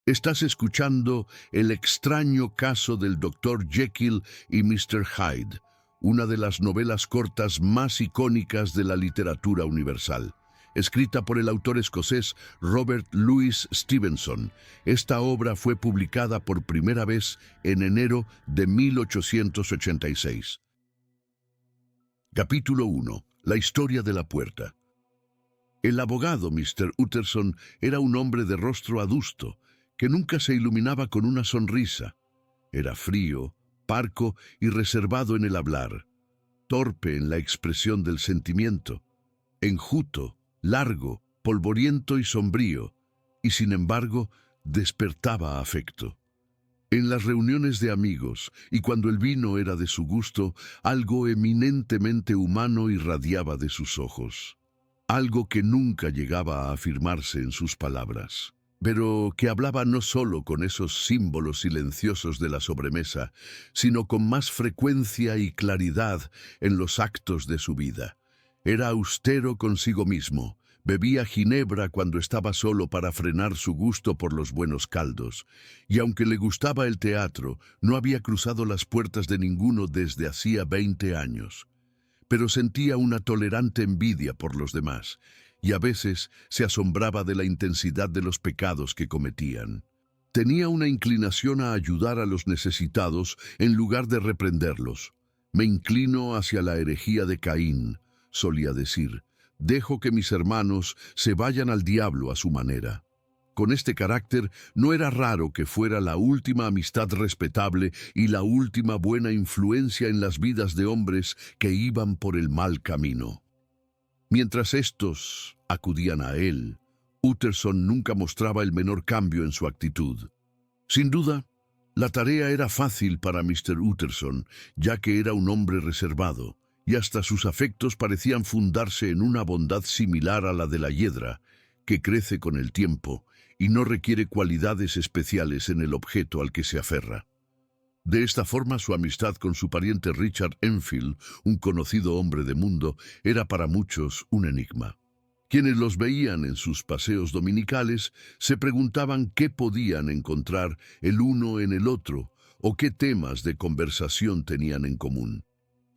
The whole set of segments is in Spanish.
Estás escuchando El extraño caso del Dr. Jekyll y Mr. Hyde, una de las novelas cortas más icónicas de la literatura universal. Escrita por el autor escocés Robert Louis Stevenson, esta obra fue publicada por primera vez en enero de 1886. Capítulo 1. La historia de la puerta. El abogado Mr. Utterson era un hombre de rostro adusto, que nunca se iluminaba con una sonrisa. Era frío, parco y reservado en el hablar, torpe en la expresión del sentimiento, enjuto, largo, polvoriento y sombrío, y sin embargo despertaba afecto. En las reuniones de amigos, y cuando el vino era de su gusto, algo eminentemente humano irradiaba de sus ojos, algo que nunca llegaba a afirmarse en sus palabras, pero que hablaba no solo con esos símbolos silenciosos de la sobremesa, sino con más frecuencia y claridad en los actos de su vida. Era austero consigo mismo, bebía ginebra cuando estaba solo para frenar su gusto por los buenos caldos, y aunque le gustaba el teatro, no había cruzado las puertas de ninguno desde hacía 20 años. Pero sentía una tolerante envidia por los demás, y a veces se asombraba de la intensidad de los pecados que cometían. Tenía una inclinación a ayudar a los necesitados en lugar de reprenderlos. «Me inclino hacia la herejía de Caín», solía decir. «Dejo que mis hermanos se vayan al diablo a su manera». Con este carácter no era raro que fuera la última amistad respetable y la última buena influencia en las vidas de hombres que iban por el mal camino. Mientras estos acudían a él, Utterson nunca mostraba el menor cambio en su actitud. Sin duda, la tarea era fácil para Mr. Utterson, ya que era un hombre reservado, y hasta sus afectos parecían fundarse en una bondad similar a la de la hiedra, que crece con el tiempo y no requiere cualidades especiales en el objeto al que se aferra. De esta forma, su amistad con su pariente Richard Enfield, un conocido hombre de mundo, era para muchos un enigma. Quienes los veían en sus paseos dominicales se preguntaban qué podían encontrar el uno en el otro o qué temas de conversación tenían en común.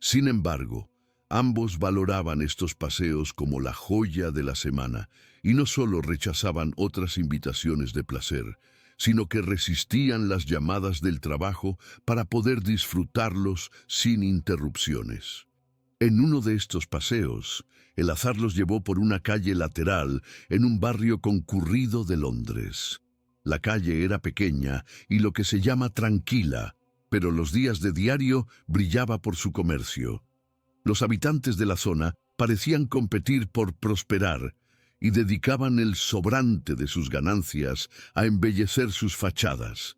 Sin embargo, ambos valoraban estos paseos como la joya de la semana y no solo rechazaban otras invitaciones de placer, sino que resistían las llamadas del trabajo para poder disfrutarlos sin interrupciones. En uno de estos paseos, el azar los llevó por una calle lateral en un barrio concurrido de Londres. La calle era pequeña y lo que se llama tranquila, pero los días de diario brillaba por su comercio. Los habitantes de la zona parecían competir por prosperar y dedicaban el sobrante de sus ganancias a embellecer sus fachadas,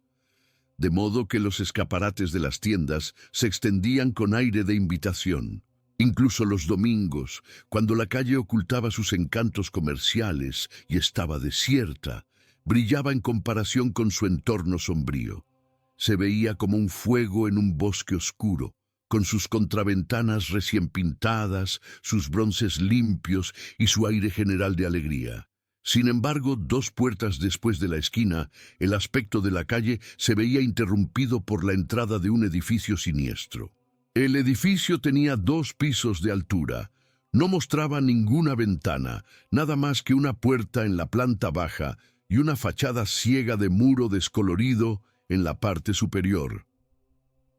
de modo que los escaparates de las tiendas se extendían con aire de invitación. Incluso los domingos, cuando la calle ocultaba sus encantos comerciales y estaba desierta, brillaba en comparación con su entorno sombrío. Se veía como un fuego en un bosque oscuro, con sus contraventanas recién pintadas, sus bronces limpios y su aire general de alegría. Sin embargo, 2 puertas después de la esquina, el aspecto de la calle se veía interrumpido por la entrada de un edificio siniestro. El edificio tenía 2 pisos de altura. No mostraba ninguna ventana, nada más que una puerta en la planta baja y una fachada ciega de muro descolorido en la parte superior.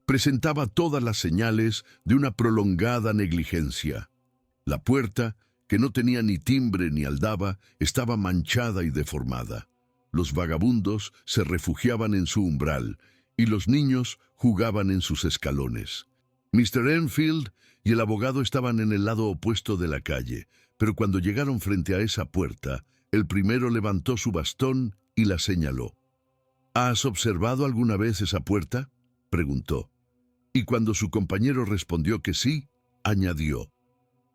Presentaba todas las señales de una prolongada negligencia. La puerta, que no tenía ni timbre ni aldaba, estaba manchada y deformada. Los vagabundos se refugiaban en su umbral y los niños jugaban en sus escalones. Mr. Enfield y el abogado estaban en el lado opuesto de la calle, pero cuando llegaron frente a esa puerta, el primero levantó su bastón y la señaló. «¿Has observado alguna vez esa puerta?», preguntó. Y cuando su compañero respondió que sí, añadió: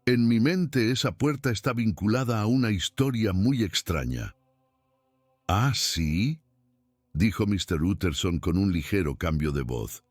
«En mi mente esa puerta está vinculada a una historia muy extraña». «¿Ah, sí?», dijo Mr. Utterson con un ligero cambio de voz.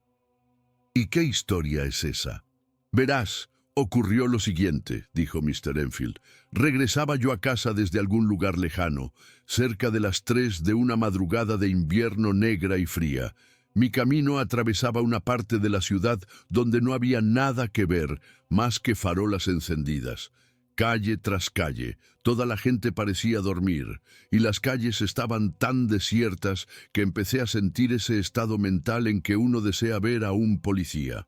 «¿Y qué historia es esa?». «Verás, Ocurrió lo siguiente, dijo Mr. Enfield. Regresaba yo a casa desde algún lugar lejano, cerca de las 3 de una madrugada de invierno negra y fría. Mi camino atravesaba una parte de la ciudad donde no había nada que ver, más que farolas encendidas. Calle tras calle, toda la gente parecía dormir, y las calles estaban tan desiertas que empecé a sentir ese estado mental en que uno desea ver a un policía.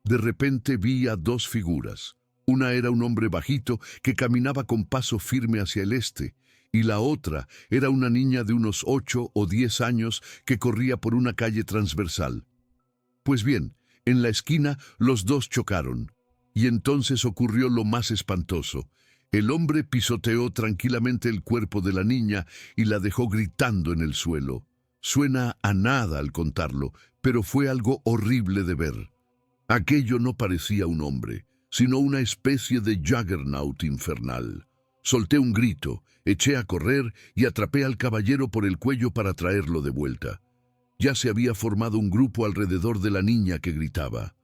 De repente vi a 2 figuras. Una era un hombre bajito que caminaba con paso firme hacia el este, y la otra era una niña de unos 8 o 10 años que corría por una calle transversal. Pues bien, en la esquina los dos chocaron, y entonces ocurrió lo más espantoso. El hombre pisoteó tranquilamente el cuerpo de la niña y la dejó gritando en el suelo. Suena a nada al contarlo, pero fue algo horrible de ver. Aquello no parecía un hombre, sino una especie de juggernaut infernal. Solté un grito, eché a correr y atrapé al caballero por el cuello para traerlo de vuelta. Ya se había formado un grupo alrededor de la niña que gritaba.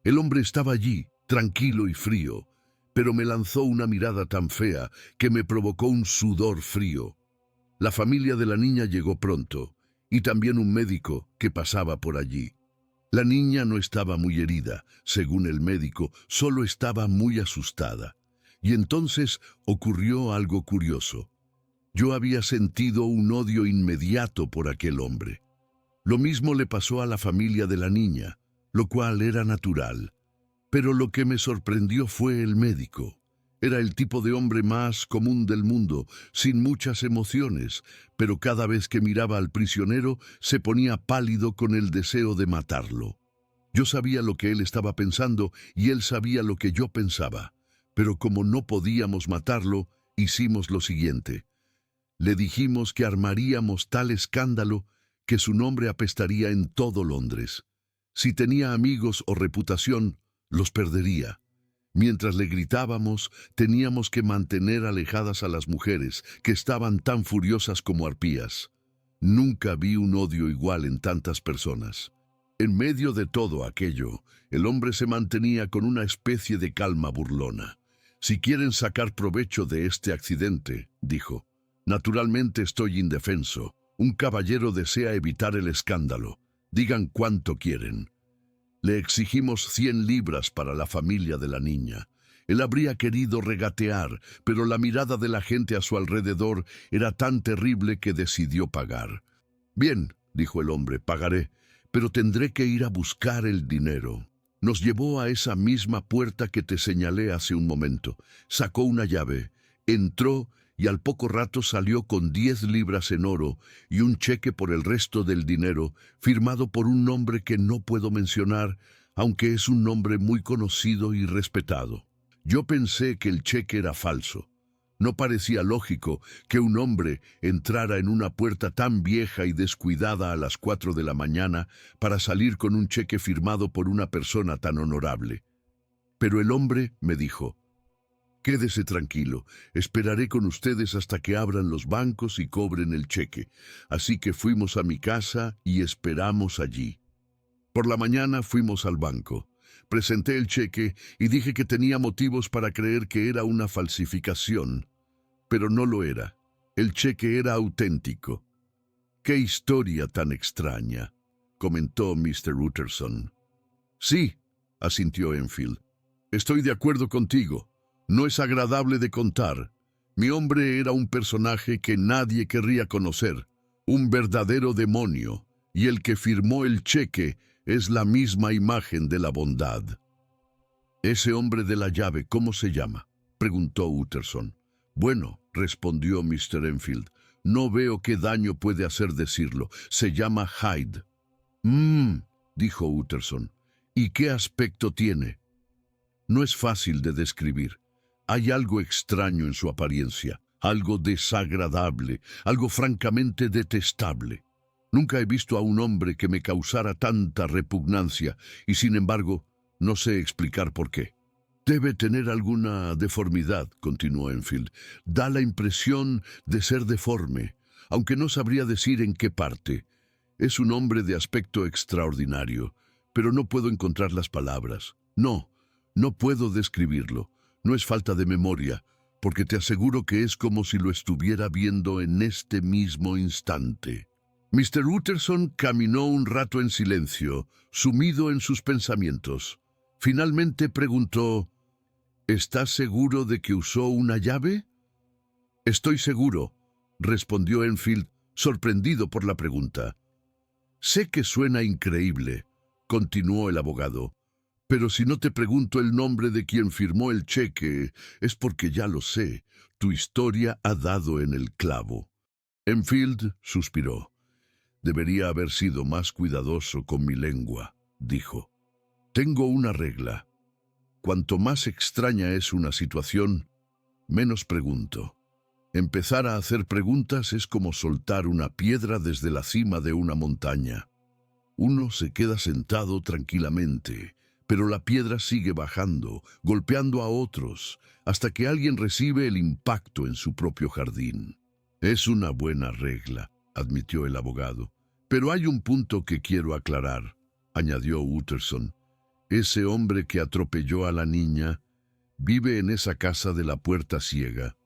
El hombre estaba allí, tranquilo y frío, pero me lanzó una mirada tan fea que me provocó un sudor frío. La familia de la niña llegó pronto, y también un médico que pasaba por allí. La niña no estaba muy herida, según el médico, solo estaba muy asustada. Y entonces ocurrió algo curioso. Yo había sentido un odio inmediato por aquel hombre. Lo mismo le pasó a la familia de la niña, lo cual era natural. Pero lo que me sorprendió fue el médico. Era el tipo de hombre más común del mundo, sin muchas emociones, pero cada vez que miraba al prisionero se ponía pálido con el deseo de matarlo. Yo sabía lo que él estaba pensando y él sabía lo que yo pensaba, pero como no podíamos matarlo, hicimos lo siguiente. Le dijimos que armaríamos tal escándalo que su nombre apestaría en todo Londres. Si tenía amigos o reputación, los perdería. Mientras le gritábamos, teníamos que mantener alejadas a las mujeres, que estaban tan furiosas como arpías. Nunca vi un odio igual en tantas personas. En medio de todo aquello, el hombre se mantenía con una especie de calma burlona. «Si quieren sacar provecho de este accidente», dijo, «naturalmente estoy indefenso. Un caballero desea evitar el escándalo. Digan cuánto quieren». Le exigimos 100 libras para la familia de la niña. Él habría querido regatear, pero la mirada de la gente a su alrededor era tan terrible que decidió pagar. «Bien», dijo el hombre, «pagaré, pero tendré que ir a buscar el dinero». Nos llevó a esa misma puerta que te señalé hace un momento. Sacó una llave, entró y al poco rato salió con 10 libras en oro y un cheque por el resto del dinero, firmado por un nombre que no puedo mencionar, aunque es un nombre muy conocido y respetado. Yo pensé que el cheque era falso. No parecía lógico que un hombre entrara en una puerta tan vieja y descuidada a las 4 de la mañana para salir con un cheque firmado por una persona tan honorable. Pero el hombre me dijo: «Quédese tranquilo, esperaré con ustedes hasta que abran los bancos y cobren el cheque». Así que fuimos a mi casa y esperamos allí. Por la mañana fuimos al banco. Presenté el cheque y dije que tenía motivos para creer que era una falsificación, pero no lo era. El cheque era auténtico. «¡Qué historia tan extraña!», comentó Mr. Utterson. «Sí», asintió Enfield. «Estoy de acuerdo contigo. No es agradable de contar. Mi hombre era un personaje que nadie querría conocer, un verdadero demonio, y el que firmó el cheque es la misma imagen de la bondad». «Ese hombre de la llave, ¿cómo se llama?», preguntó Utterson. «Bueno», respondió Mr. Enfield, «no veo qué daño puede hacer decirlo. Se llama Hyde». Dijo Utterson. «¿Y qué aspecto tiene?». «No es fácil de describir. Hay algo extraño en su apariencia, algo desagradable, algo francamente detestable. Nunca he visto a un hombre que me causara tanta repugnancia, y sin embargo, no sé explicar por qué». «Debe tener alguna deformidad», continuó Enfield. «Da la impresión de ser deforme, aunque no sabría decir en qué parte. Es un hombre de aspecto extraordinario, pero no puedo encontrar las palabras. No No puedo describirlo. No es falta de memoria, porque te aseguro que es como si lo estuviera viendo en este mismo instante. Mr. Utterson caminó un rato en silencio, sumido en sus pensamientos. Finalmente preguntó, ¿estás seguro de que usó una llave? Estoy seguro, respondió Enfield, sorprendido por la pregunta. Sé que suena increíble, continuó el abogado, pero si no te pregunto el nombre de quien firmó el cheque, es porque ya lo sé. Tu historia ha dado en el clavo. Enfield suspiró. Debería haber sido más cuidadoso con mi lengua, dijo. Tengo una regla. Cuanto más extraña es una situación, menos pregunto. Empezar a hacer preguntas es como soltar una piedra desde la cima de una montaña. Uno se queda sentado tranquilamente, pero la piedra sigue bajando, golpeando a otros, hasta que alguien recibe el impacto en su propio jardín. Es una buena regla, admitió el abogado. Pero hay un punto que quiero aclarar, añadió Utterson. Ese hombre que atropelló a la niña vive en esa casa de la puerta ciega.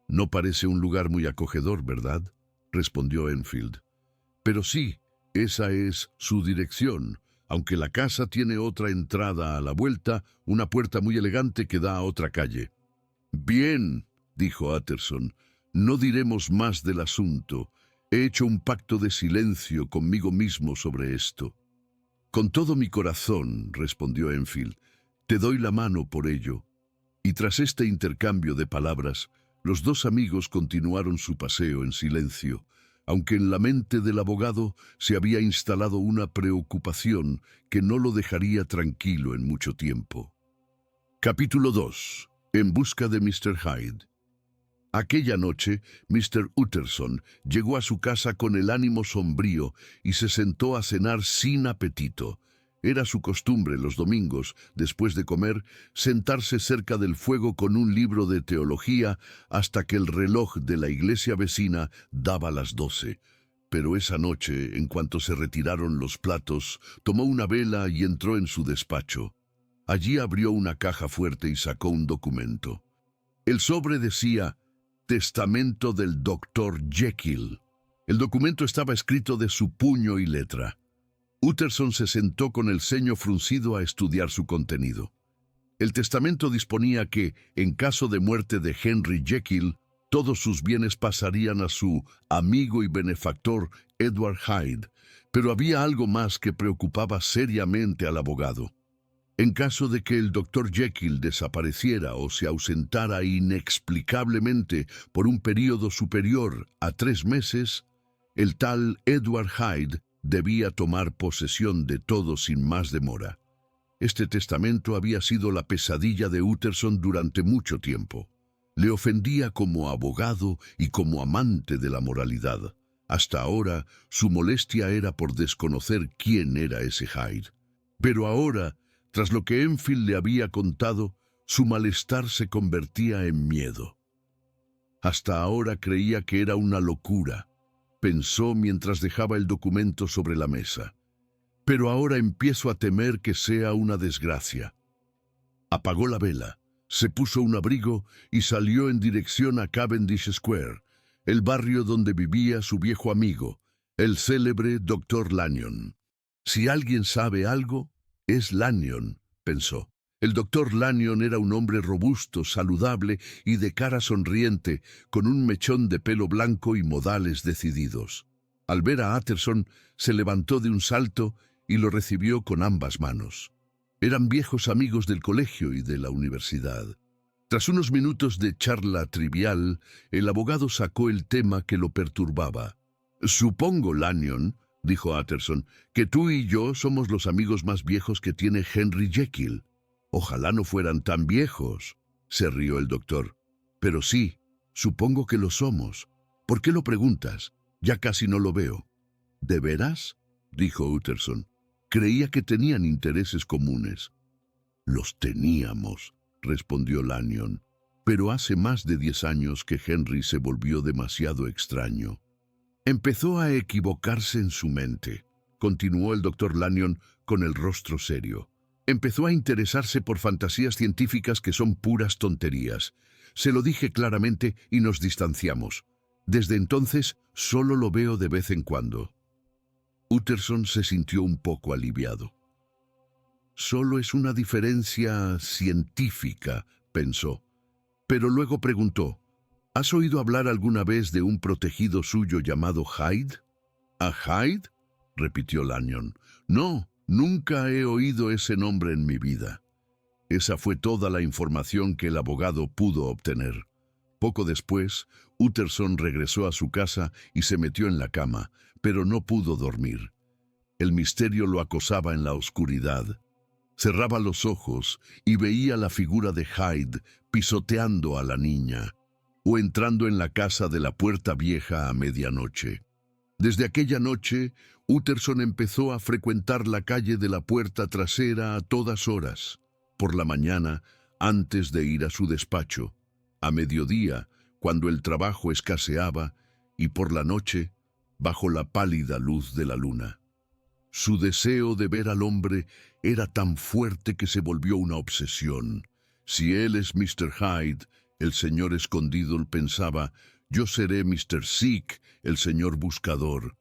No parece un lugar muy acogedor, ¿verdad?, respondió Enfield. Pero sí, esa es su dirección, aunque la casa tiene otra entrada a la vuelta, una puerta muy elegante que da a otra calle. Bien, dijo Utterson, no diremos más del asunto. He hecho un pacto de silencio conmigo mismo sobre esto. Con todo mi corazón, respondió Enfield, te doy la mano por ello. Y tras este intercambio de palabras, los dos amigos continuaron su paseo en silencio, aunque en la mente del abogado se había instalado una preocupación que no lo dejaría tranquilo en mucho tiempo. Capítulo 2. En busca de Mr. Hyde. Aquella noche, Mr. Utterson llegó a su casa con el ánimo sombrío y se sentó a cenar sin apetito. Era su costumbre los domingos, después de comer, sentarse cerca del fuego con un libro de teología hasta que el reloj de la iglesia vecina daba las 12. Pero esa noche, en cuanto se retiraron los platos, tomó una vela y entró en su despacho. Allí abrió una caja fuerte y sacó un documento. El sobre decía Testamento del Dr. Jekyll. El documento estaba escrito de su puño y letra. Utterson se sentó con el ceño fruncido a estudiar su contenido. El testamento disponía que, en caso de muerte de Henry Jekyll, todos sus bienes pasarían a su amigo y benefactor Edward Hyde, pero había algo más que preocupaba seriamente al abogado. En caso de que el Dr. Jekyll desapareciera o se ausentara inexplicablemente por un período superior a 3 meses, el tal Edward Hyde debía tomar posesión de todo sin más demora. Este testamento había sido la pesadilla de Utterson durante mucho tiempo. Le ofendía como abogado y como amante de la moralidad. Hasta ahora, su molestia era por desconocer quién era ese Hyde. Pero ahora, tras lo que Enfield le había contado, su malestar se convertía en miedo. Hasta ahora creía que era una locura, pensó mientras dejaba el documento sobre la mesa. Pero ahora empiezo a temer que sea una desgracia. Apagó la vela, se puso un abrigo y salió en dirección a Cavendish Square, el barrio donde vivía su viejo amigo, el célebre Dr. Lanyon. Si alguien sabe algo, es Lanyon, pensó. El doctor Lanyon era un hombre robusto, saludable y de cara sonriente, con un mechón de pelo blanco y modales decididos. Al ver a Utterson, se levantó de un salto y lo recibió con ambas manos. Eran viejos amigos del colegio y de la universidad. Tras unos minutos de charla trivial, el abogado sacó el tema que lo perturbaba. «Supongo, Lanyon», dijo Utterson, «que tú y yo somos los amigos más viejos que tiene Henry Jekyll». «Ojalá no fueran tan viejos», se rió el doctor. «Pero sí, supongo que lo somos. ¿Por qué lo preguntas? Ya casi no lo veo». «¿De veras?», dijo Utterson. «Creía que tenían intereses comunes». «Los teníamos», respondió Lanyon, «pero hace más de 10 años que Henry se volvió demasiado extraño». Empezó a equivocarse en su mente, continuó el doctor Lanyon con el rostro serio. Empezó a interesarse por fantasías científicas que son puras tonterías. Se lo dije claramente y nos distanciamos. Desde entonces, solo lo veo de vez en cuando. Utterson se sintió un poco aliviado. Solo es una diferencia científica, pensó. Pero luego preguntó, ¿has oído hablar alguna vez de un protegido suyo llamado Hyde? ¿A Hyde?, repitió Lanyon. No, nunca he oído ese nombre en mi vida. Esa fue toda la información que el abogado pudo obtener. Poco después, Utterson regresó a su casa y se metió en la cama, pero no pudo dormir. El misterio lo acosaba en la oscuridad. Cerraba los ojos y veía la figura de Hyde pisoteando a la niña o entrando en la casa de la Puerta Vieja a medianoche. Desde aquella noche, Utterson empezó a frecuentar la calle de la puerta trasera a todas horas. Por la mañana, antes de ir a su despacho, a mediodía, cuando el trabajo escaseaba, y por la noche, bajo la pálida luz de la luna. Su deseo de ver al hombre era tan fuerte que se volvió una obsesión. Si él es Mr. Hyde, el señor escondido, pensaba, yo seré Mr. Seek, el señor buscador.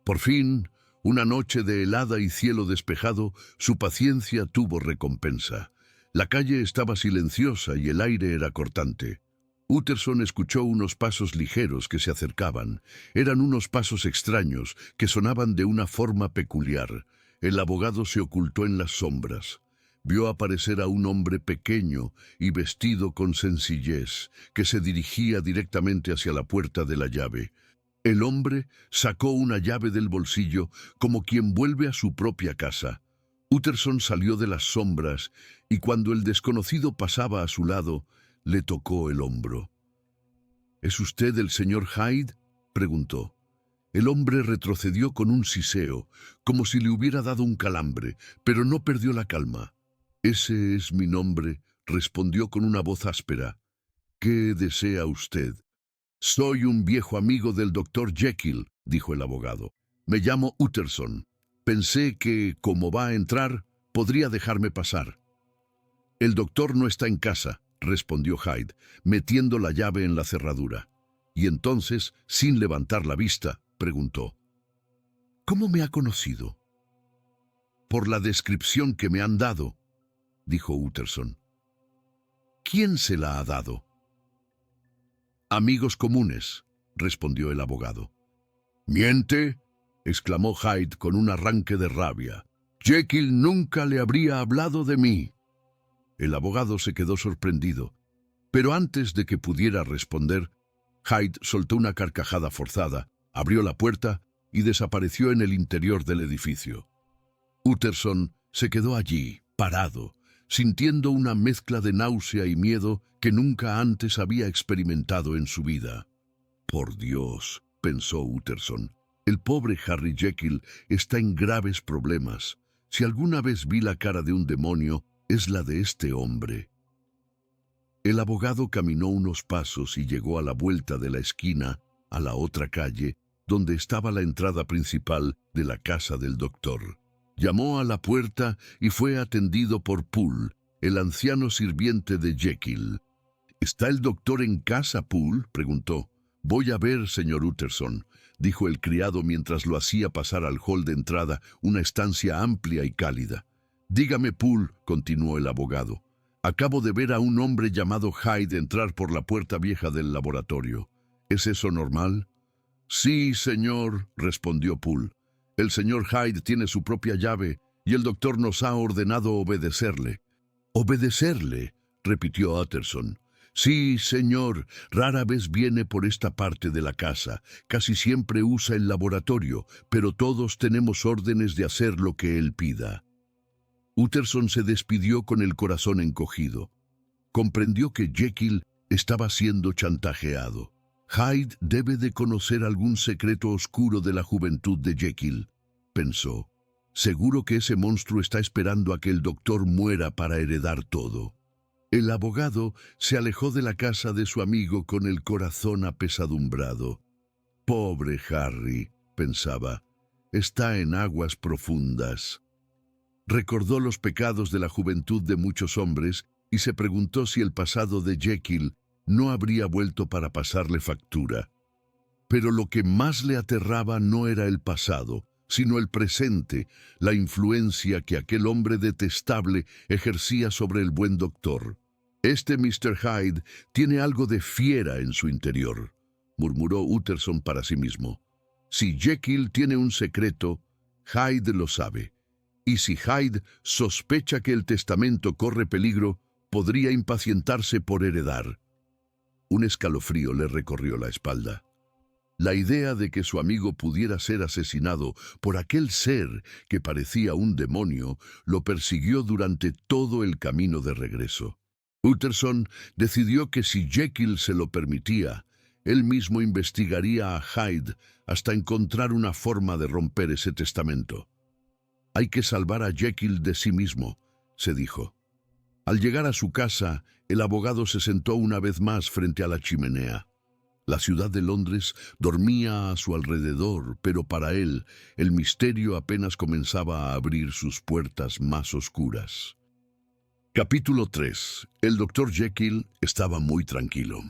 Por fin, una noche de helada y cielo despejado, su paciencia tuvo recompensa. La calle estaba silenciosa y el aire era cortante. Utterson escuchó unos pasos ligeros que se acercaban. Eran unos pasos extraños que sonaban de una forma peculiar. El abogado se ocultó en las sombras. Vio aparecer a un hombre pequeño y vestido con sencillez, que se dirigía directamente hacia la puerta de la llave. El hombre sacó una llave del bolsillo como quien vuelve a su propia casa. Utterson salió de las sombras y cuando el desconocido pasaba a su lado, le tocó el hombro. ¿Es usted el señor Hyde?, preguntó. El hombre retrocedió con un siseo, como si le hubiera dado un calambre, pero no perdió la calma. Ese es mi nombre, respondió con una voz áspera. ¿Qué desea usted? Soy un viejo amigo del doctor Jekyll, dijo el abogado. Me llamo Utterson. Pensé que, como va a entrar, podría dejarme pasar. El doctor no está en casa, respondió Hyde, metiendo la llave en la cerradura. Y entonces, sin levantar la vista, preguntó, ¿cómo me ha conocido? Por la descripción que me han dado, dijo Utterson. ¿Quién se la ha dado? Amigos comunes, respondió el abogado. ¿Miente?, exclamó Hyde con un arranque de rabia. Jekyll nunca le habría hablado de mí. El abogado se quedó sorprendido, pero antes de que pudiera responder, Hyde soltó una carcajada forzada, abrió la puerta y desapareció en el interior del edificio. Utterson se quedó allí, parado, sintiendo una mezcla de náusea y miedo que nunca antes había experimentado en su vida. Por Dios, pensó Utterson, el pobre Harry Jekyll está en graves problemas. Si alguna vez vi la cara de un demonio, es la de este hombre. El abogado caminó unos pasos y llegó a la vuelta de la esquina, a la otra calle, donde estaba la entrada principal de la casa del doctor. Llamó a la puerta y fue atendido por Poole, el anciano sirviente de Jekyll. ¿Está el doctor en casa, Poole?, preguntó. Voy a ver, señor Utterson, dijo el criado mientras lo hacía pasar al hall de entrada, una estancia amplia y cálida. Dígame, Poole, continuó el abogado. Acabo de ver a un hombre llamado Hyde entrar por la puerta vieja del laboratorio. ¿Es eso normal? Sí, señor, respondió Poole. El señor Hyde tiene su propia llave y el doctor nos ha ordenado obedecerle. ¿Obedecerle?, repitió Utterson. Sí, señor, rara vez viene por esta parte de la casa. Casi siempre usa el laboratorio, pero todos tenemos órdenes de hacer lo que él pida. Utterson se despidió con el corazón encogido. Comprendió que Jekyll estaba siendo chantajeado. Hyde debe de conocer algún secreto oscuro de la juventud de Jekyll, pensó. Seguro que ese monstruo está esperando a que el doctor muera para heredar todo. El abogado se alejó de la casa de su amigo con el corazón apesadumbrado. Pobre Harry, pensaba, está en aguas profundas. Recordó los pecados de la juventud de muchos hombres y se preguntó si el pasado de Jekyll no habría vuelto para pasarle factura. Pero lo que más le aterraba no era el pasado, sino el presente, la influencia que aquel hombre detestable ejercía sobre el buen doctor. «Este Mr. Hyde tiene algo de fiera en su interior», murmuró Utterson para sí mismo. «Si Jekyll tiene un secreto, Hyde lo sabe. Y si Hyde sospecha que el testamento corre peligro, podría impacientarse por heredar». Un escalofrío le recorrió la espalda. La idea de que su amigo pudiera ser asesinado por aquel ser que parecía un demonio lo persiguió durante todo el camino de regreso. Utterson decidió que si Jekyll se lo permitía, él mismo investigaría a Hyde hasta encontrar una forma de romper ese testamento. «Hay que salvar a Jekyll de sí mismo», se dijo. Al llegar a su casa, el abogado se sentó una vez más frente a la chimenea. La ciudad de Londres dormía a su alrededor, pero para él el misterio apenas comenzaba a abrir sus puertas más oscuras. Capítulo 3. El Dr. Jekyll estaba muy tranquilo.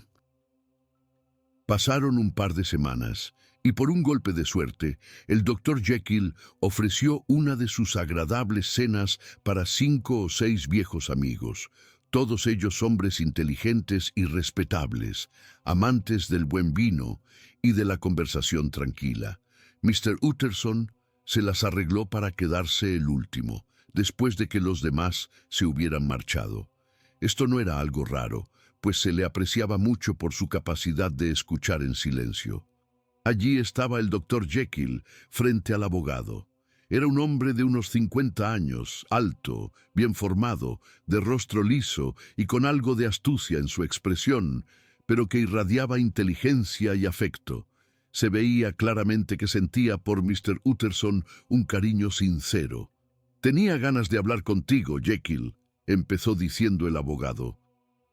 Pasaron un par de semanas, y por un golpe de suerte, el Dr. Jekyll ofreció una de sus agradables cenas para 5 o 6 viejos amigos, todos ellos hombres inteligentes y respetables, amantes del buen vino y de la conversación tranquila. Mr. Utterson se las arregló para quedarse el último, después de que los demás se hubieran marchado. Esto no era algo raro, pues se le apreciaba mucho por su capacidad de escuchar en silencio. Allí estaba el Dr. Jekyll, frente al abogado. Era un hombre de unos 50 años, alto, bien formado, de rostro liso y con algo de astucia en su expresión, pero que irradiaba inteligencia y afecto. Se veía claramente que sentía por Mr. Utterson un cariño sincero. «Tenía ganas de hablar contigo, Jekyll», empezó diciendo el abogado.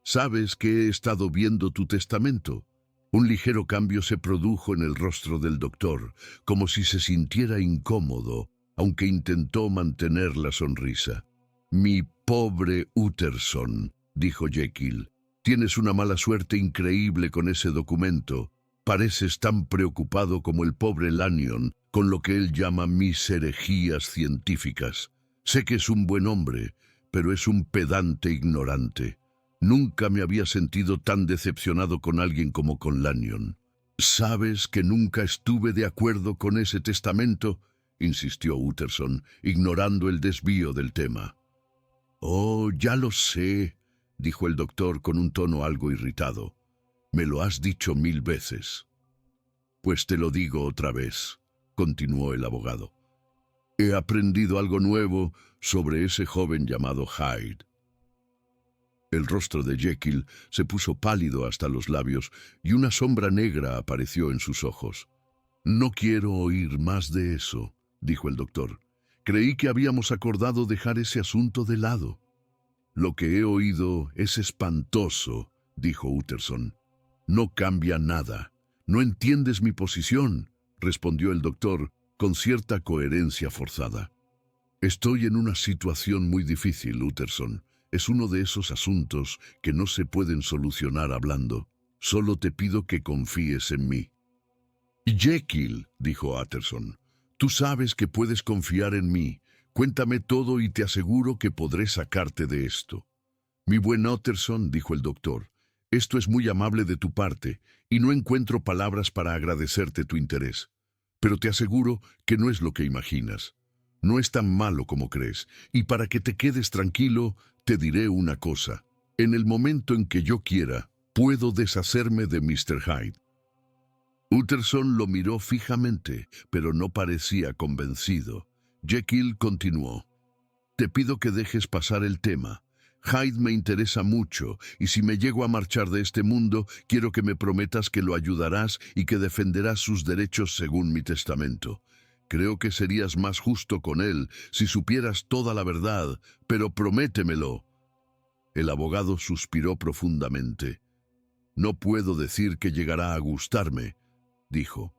«Sabes que he estado viendo tu testamento». Un ligero cambio se produjo en el rostro del doctor, como si se sintiera incómodo, aunque intentó mantener la sonrisa. «Mi pobre Utterson», dijo Jekyll, «tienes una mala suerte increíble con ese documento. Pareces tan preocupado como el pobre Lanyon con lo que él llama mis herejías científicas. Sé que es un buen hombre, pero es un pedante ignorante. Nunca me había sentido tan decepcionado con alguien como con Lanyon». «¿Sabes que nunca estuve de acuerdo con ese testamento?», insistió Utterson, ignorando el desvío del tema. «Oh, ya lo sé», dijo el doctor con un tono algo irritado. «Me lo has dicho 1000 veces». «Pues te lo digo otra vez», continuó el abogado. «He aprendido algo nuevo sobre ese joven llamado Hyde». El rostro de Jekyll se puso pálido hasta los labios y una sombra negra apareció en sus ojos. «No quiero oír más de eso», dijo el doctor. «Creí que habíamos acordado dejar ese asunto de lado». «Lo que he oído es espantoso», dijo Utterson. «No cambia nada. No entiendes mi posición», respondió el doctor con cierta coherencia forzada. «Estoy en una situación muy difícil, Utterson. Es uno de esos asuntos que no se pueden solucionar hablando. Solo te pido que confíes en mí». «Jekyll», dijo Utterson, «tú sabes que puedes confiar en mí. Cuéntame todo y te aseguro que podré sacarte de esto». «Mi buen Utterson», dijo el doctor, «esto es muy amable de tu parte y no encuentro palabras para agradecerte tu interés. Pero te aseguro que no es lo que imaginas. No es tan malo como crees, y para que te quedes tranquilo, te diré una cosa. En el momento en que yo quiera, puedo deshacerme de Mr. Hyde». Utterson lo miró fijamente, pero no parecía convencido. Jekyll continuó. «Te pido que dejes pasar el tema. Hyde me interesa mucho, y si me llego a marchar de este mundo, quiero que me prometas que lo ayudarás y que defenderás sus derechos según mi testamento. Creo que serías más justo con él si supieras toda la verdad, pero prométemelo». El abogado suspiró profundamente. «No puedo decir que llegará a gustarme», dijo.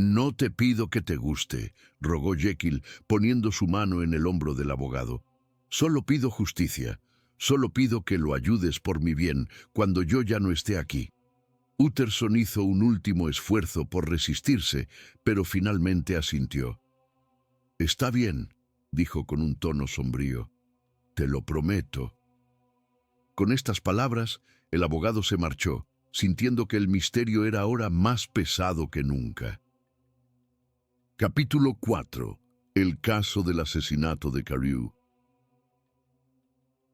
No te pido que te guste, rogó Jekyll, poniendo su mano en el hombro del abogado. Solo pido justicia. Solo pido que lo ayudes por mi bien cuando yo ya no esté aquí. Utterson hizo un último esfuerzo por resistirse, pero finalmente asintió. Está bien, dijo con un tono sombrío. Te lo prometo. Con estas palabras, el abogado se marchó, sintiendo que el misterio era ahora más pesado que nunca. Capítulo 4. El caso del asesinato de Carew.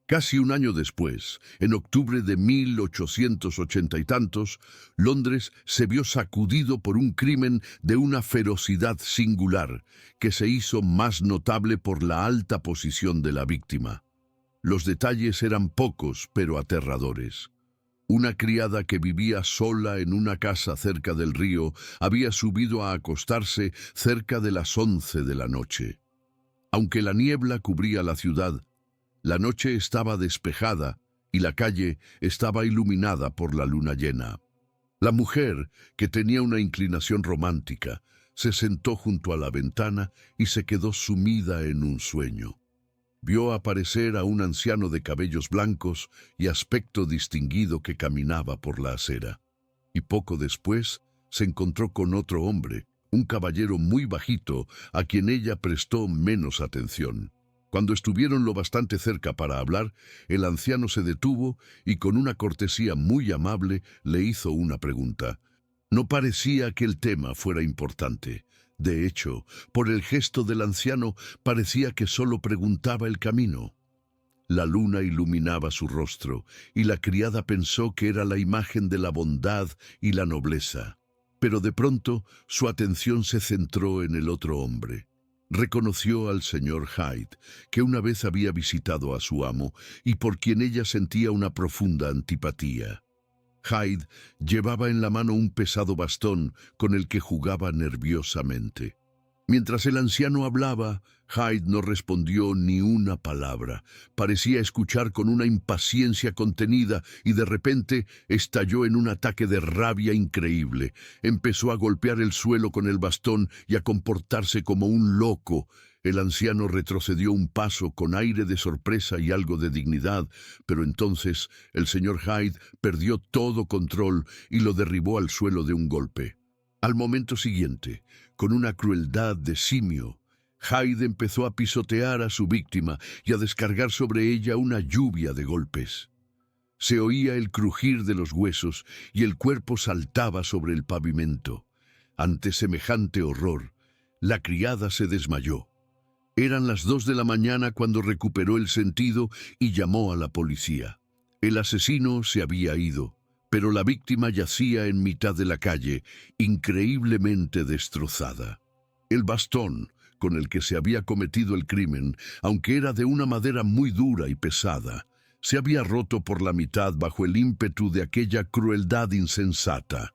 Casi un año después, en octubre de 1880 y tantos, Londres se vio sacudido por un crimen de una ferocidad singular, que se hizo más notable por la alta posición de la víctima. Los detalles eran pocos, pero aterradores. Una criada que vivía sola en una casa cerca del río había subido a acostarse cerca de las 11 de la noche. Aunque la niebla cubría la ciudad, la noche estaba despejada y la calle estaba iluminada por la luna llena. La mujer, que tenía una inclinación romántica, se sentó junto a la ventana y se quedó sumida en un sueño. Vio aparecer a un anciano de cabellos blancos y aspecto distinguido que caminaba por la acera. Y poco después se encontró con otro hombre, un caballero muy bajito, a quien ella prestó menos atención. Cuando estuvieron lo bastante cerca para hablar, el anciano se detuvo y con una cortesía muy amable le hizo una pregunta. No parecía que el tema fuera importante. De hecho, por el gesto del anciano parecía que solo preguntaba el camino. La luna iluminaba su rostro y la criada pensó que era la imagen de la bondad y la nobleza. Pero de pronto su atención se centró en el otro hombre. Reconoció al señor Hyde, que una vez había visitado a su amo y por quien ella sentía una profunda antipatía. Hyde llevaba en la mano un pesado bastón con el que jugaba nerviosamente. Mientras el anciano hablaba, Hyde no respondió ni una palabra. Parecía escuchar con una impaciencia contenida y de repente estalló en un ataque de rabia increíble. Empezó a golpear el suelo con el bastón y a comportarse como un loco. El anciano retrocedió un paso con aire de sorpresa y algo de dignidad, pero entonces el señor Hyde perdió todo control y lo derribó al suelo de un golpe. Al momento siguiente, con una crueldad de simio, Hyde empezó a pisotear a su víctima y a descargar sobre ella una lluvia de golpes. Se oía el crujir de los huesos y el cuerpo saltaba sobre el pavimento. Ante semejante horror, la criada se desmayó. Eran las 2 de la mañana cuando recuperó el sentido y llamó a la policía. El asesino se había ido, pero la víctima yacía en mitad de la calle, increíblemente destrozada. El bastón con el que se había cometido el crimen, aunque era de una madera muy dura y pesada, se había roto por la mitad bajo el ímpetu de aquella crueldad insensata.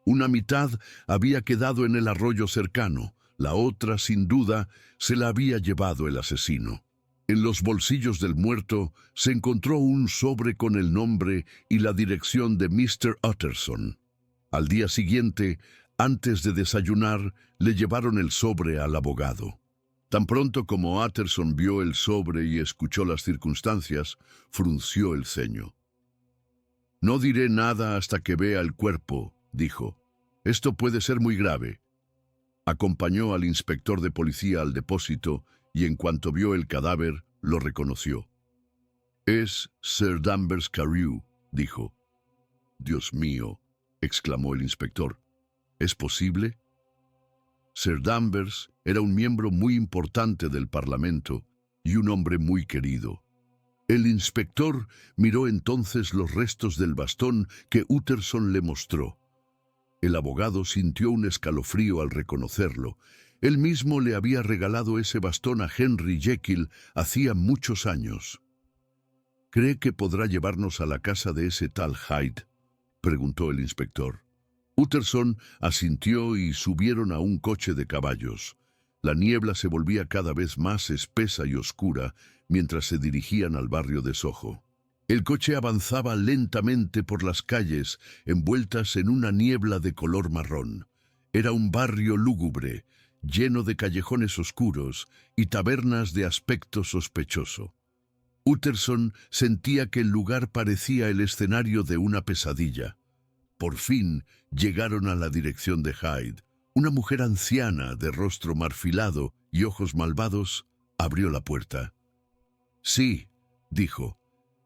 Una mitad había quedado en el arroyo cercano, la otra, sin duda, se la había llevado el asesino. En los bolsillos del muerto se encontró un sobre con el nombre y la dirección de Mr. Utterson. Al día siguiente, antes de desayunar, le llevaron el sobre al abogado. Tan pronto como Utterson vio el sobre y escuchó las circunstancias, frunció el ceño. «No diré nada hasta que vea el cuerpo», dijo. «Esto puede ser muy grave». Acompañó al inspector de policía al depósito y en cuanto vio el cadáver, lo reconoció. «Es Sir Danvers Carew», dijo. «Dios mío», exclamó el inspector. «¿Es posible?» Sir Danvers era un miembro muy importante del Parlamento y un hombre muy querido. El inspector miró entonces los restos del bastón que Utterson le mostró. El abogado sintió un escalofrío al reconocerlo. Él mismo le había regalado ese bastón a Henry Jekyll hacía muchos años. «¿Cree que podrá llevarnos a la casa de ese tal Hyde?», preguntó el inspector. Utterson asintió y subieron a un coche de caballos. La niebla se volvía cada vez más espesa y oscura mientras se dirigían al barrio de Soho. El coche avanzaba lentamente por las calles, envueltas en una niebla de color marrón. Era un barrio lúgubre, lleno de callejones oscuros y tabernas de aspecto sospechoso. Utterson sentía que el lugar parecía el escenario de una pesadilla. Por fin llegaron a la dirección de Hyde. Una mujer anciana, de rostro marfilado y ojos malvados, abrió la puerta. «Sí», dijo,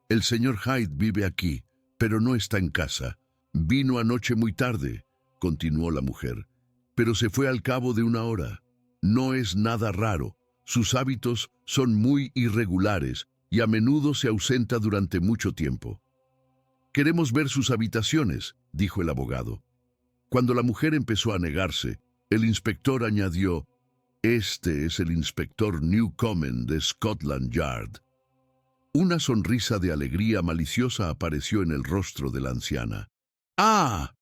«el señor Hyde vive aquí, pero no está en casa. Vino anoche muy tarde», continuó la mujer, «pero se fue al cabo de una hora. No es nada raro. Sus hábitos son muy irregulares y a menudo se ausenta durante mucho tiempo». «Queremos ver sus habitaciones», dijo el abogado. Cuando la mujer empezó a negarse, el inspector añadió: «Este es el inspector Newcomen de Scotland Yard». Una sonrisa de alegría maliciosa apareció en el rostro de la anciana. «¡Ah!»,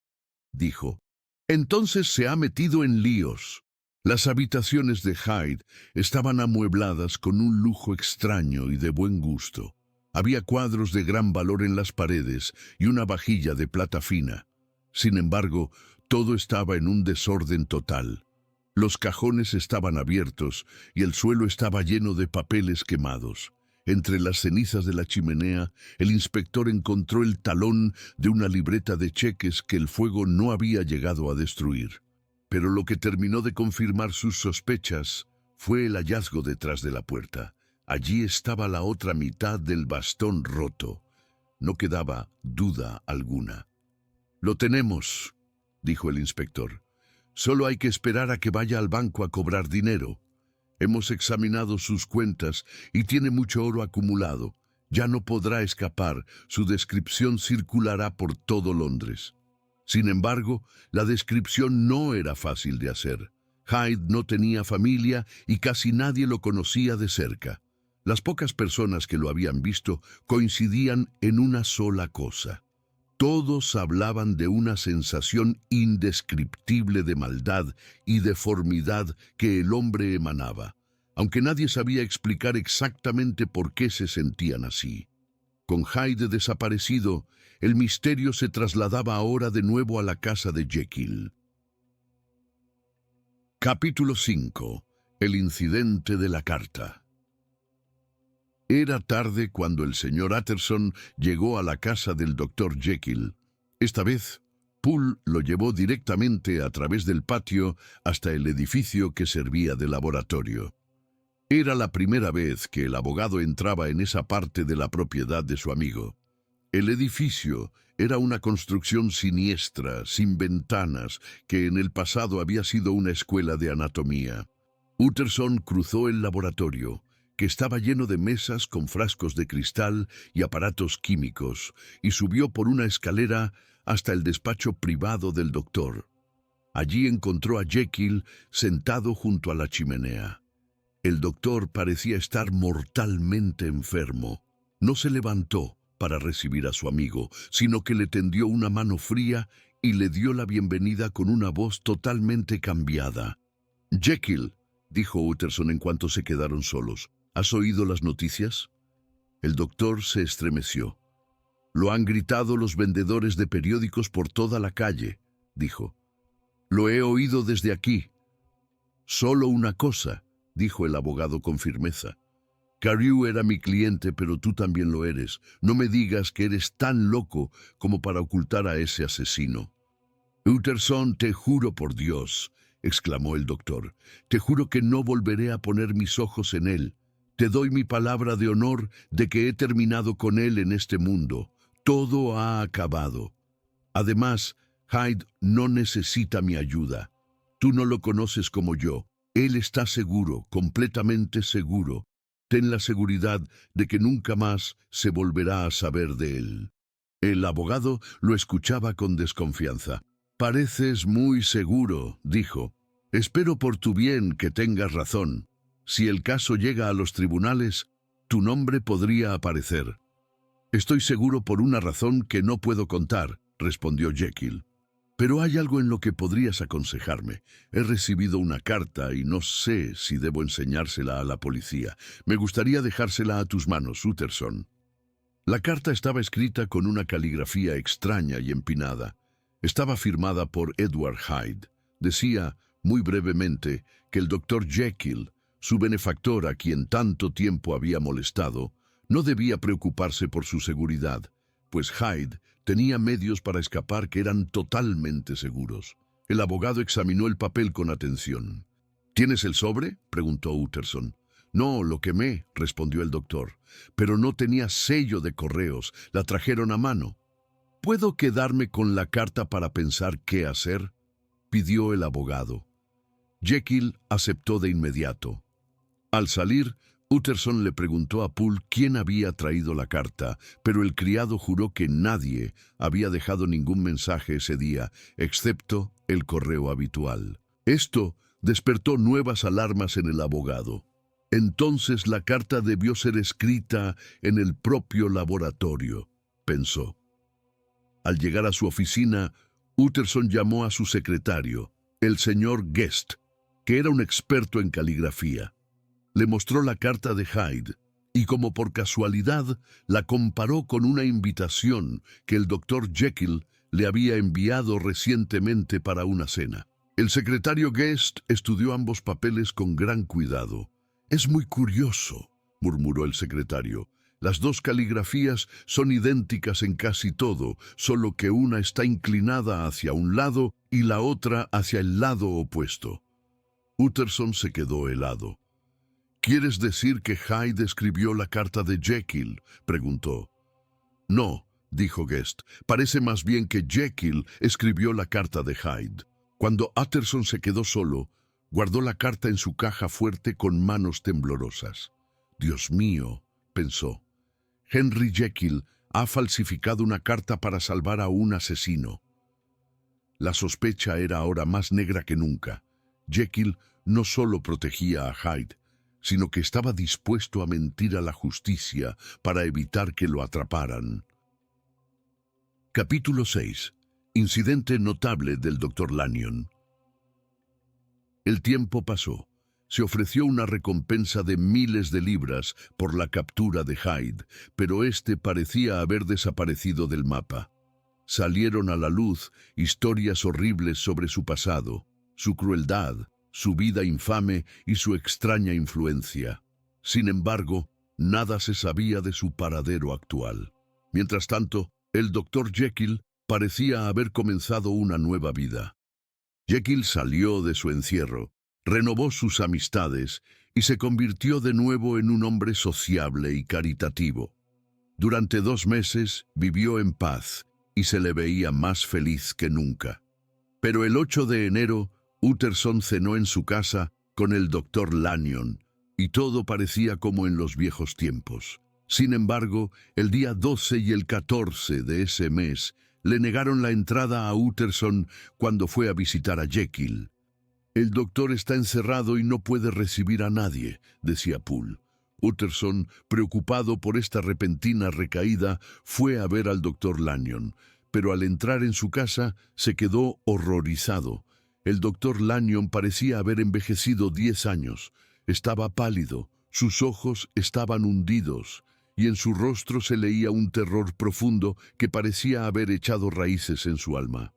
dijo, «entonces se ha metido en líos». Las habitaciones de Hyde estaban amuebladas con un lujo extraño y de buen gusto. Había cuadros de gran valor en las paredes y una vajilla de plata fina. Sin embargo, todo estaba en un desorden total. Los cajones estaban abiertos y el suelo estaba lleno de papeles quemados. Entre las cenizas de la chimenea, el inspector encontró el talón de una libreta de cheques que el fuego no había llegado a destruir. Pero lo que terminó de confirmar sus sospechas fue el hallazgo detrás de la puerta. Allí estaba la otra mitad del bastón roto. No quedaba duda alguna. «Lo tenemos», dijo el inspector. «Solo hay que esperar a que vaya al banco a cobrar dinero. Hemos examinado sus cuentas y tiene mucho oro acumulado. Ya no podrá escapar, su descripción circulará por todo Londres». Sin embargo, la descripción no era fácil de hacer. Hyde no tenía familia y casi nadie lo conocía de cerca. Las pocas personas que lo habían visto coincidían en una sola cosa. Todos hablaban de una sensación indescriptible de maldad y deformidad que el hombre emanaba, aunque nadie sabía explicar exactamente por qué se sentían así. Con Hyde desaparecido, el misterio se trasladaba ahora de nuevo a la casa de Jekyll. Capítulo 5. El incidente de la carta. Era tarde cuando el señor Utterson llegó a la casa del doctor Jekyll. Esta vez, Poole lo llevó directamente a través del patio hasta el edificio que servía de laboratorio. Era la primera vez que el abogado entraba en esa parte de la propiedad de su amigo. El edificio era una construcción siniestra, sin ventanas, que en el pasado había sido una escuela de anatomía. Utterson cruzó el laboratorio, que estaba lleno de mesas con frascos de cristal y aparatos químicos, y subió por una escalera hasta el despacho privado del doctor. Allí encontró a Jekyll sentado junto a la chimenea. El doctor parecía estar mortalmente enfermo. No se levantó para recibir a su amigo, sino que le tendió una mano fría y le dio la bienvenida con una voz totalmente cambiada. «Jekyll», dijo Utterson en cuanto se quedaron solos, «¿has oído las noticias?» El doctor se estremeció. «Lo han gritado los vendedores de periódicos por toda la calle», dijo. «Lo he oído desde aquí». «Solo una cosa», dijo el abogado con firmeza. «Carew era mi cliente, pero tú también lo eres. No me digas que eres tan loco como para ocultar a ese asesino». «Utterson, te juro por Dios», exclamó el doctor, «te juro que no volveré a poner mis ojos en él. Te doy mi palabra de honor de que he terminado con él en este mundo. Todo ha acabado. Además, Hyde no necesita mi ayuda. Tú no lo conoces como yo. Él está seguro, completamente seguro. Ten la seguridad de que nunca más se volverá a saber de él». El abogado lo escuchaba con desconfianza. «Pareces muy seguro», dijo. «Espero por tu bien que tengas razón. Si el caso llega a los tribunales, tu nombre podría aparecer». «Estoy seguro por una razón que no puedo contar», respondió Jekyll. «Pero hay algo en lo que podrías aconsejarme. He recibido una carta y no sé si debo enseñársela a la policía. Me gustaría dejársela a tus manos, Utterson». La carta estaba escrita con una caligrafía extraña y empinada. Estaba firmada por Edward Hyde, Decía, muy brevemente, que el doctor Jekyll, su benefactor a quien tanto tiempo había molestado, no debía preocuparse por su seguridad, pues Hyde tenía medios para escapar que eran totalmente seguros. El abogado examinó el papel con atención. ¿Tienes el sobre?, preguntó Utterson. No, lo quemé, respondió el doctor, pero no tenía sello de correos, la trajeron a mano. ¿Puedo quedarme con la carta para pensar qué hacer?, pidió el abogado. Jekyll aceptó de inmediato. Al salir, Utterson le preguntó a Poole quién había traído la carta, pero el criado juró que nadie había dejado ningún mensaje ese día, excepto el correo habitual. Esto despertó nuevas alarmas en el abogado. Entonces la carta debió ser escrita en el propio laboratorio, pensó. Al llegar a su oficina, Utterson llamó a su secretario, el señor Guest, que era un experto en caligrafía. Le mostró la carta de Hyde y, como por casualidad, la comparó con una invitación que el doctor Jekyll le había enviado recientemente para una cena. El secretario Guest estudió ambos papeles con gran cuidado. «Es muy curioso», murmuró el secretario. «Las dos caligrafías son idénticas en casi todo, solo que una está inclinada hacia un lado y la otra hacia el lado opuesto». Utterson se quedó helado. «¿Quieres decir que Hyde escribió la carta de Jekyll?», preguntó. «No», dijo Guest, «parece más bien que Jekyll escribió la carta de Hyde». Cuando Utterson se quedó solo, guardó la carta en su caja fuerte con manos temblorosas. «Dios mío», pensó, «Henry Jekyll ha falsificado una carta para salvar a un asesino». La sospecha era ahora más negra que nunca. Jekyll no solo protegía a Hyde, sino que estaba dispuesto a mentir a la justicia para evitar que lo atraparan. Capítulo 6. Incidente notable del Dr. Lanyon. El tiempo pasó. Se ofreció una recompensa de miles de libras por la captura de Hyde, pero éste parecía haber desaparecido del mapa. Salieron a la luz historias horribles sobre su pasado, su crueldad, su vida infame y su extraña influencia. Sin embargo, nada se sabía de su paradero actual. Mientras tanto, el Dr. Jekyll parecía haber comenzado una nueva vida. Jekyll salió de su encierro, renovó sus amistades y se convirtió de nuevo en un hombre sociable y caritativo. Durante 2 meses vivió en paz y se le veía más feliz que nunca. Pero el 8 de enero, Utterson cenó en su casa con el Dr. Lanyon, y todo parecía como en los viejos tiempos. Sin embargo, el día 12 y el 14 de ese mes le negaron la entrada a Utterson cuando fue a visitar a Jekyll. «El doctor está encerrado y no puede recibir a nadie», decía Poole. Utterson, preocupado por esta repentina recaída, fue a ver al Dr. Lanyon, pero al entrar en su casa se quedó horrorizado. El Dr. Lanyon parecía haber envejecido 10 años. Estaba pálido, sus ojos estaban hundidos, y en su rostro se leía un terror profundo que parecía haber echado raíces en su alma.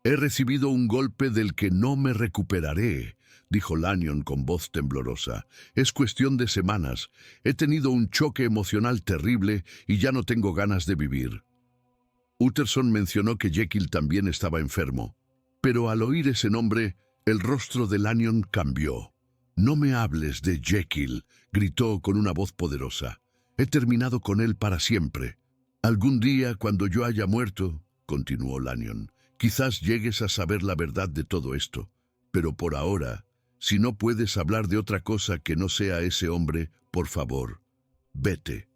«He recibido un golpe del que no me recuperaré», dijo Lanyon con voz temblorosa. «Es cuestión de semanas. He tenido un choque emocional terrible y ya no tengo ganas de vivir». Utterson mencionó que Jekyll también estaba enfermo, pero al oír ese nombre, el rostro de Lanyon cambió. «No me hables de Jekyll», gritó con una voz poderosa. «He terminado con él para siempre». «Algún día, cuando yo haya muerto», continuó Lanyon, «quizás llegues a saber la verdad de todo esto. Pero por ahora, si no puedes hablar de otra cosa que no sea ese hombre, por favor, vete».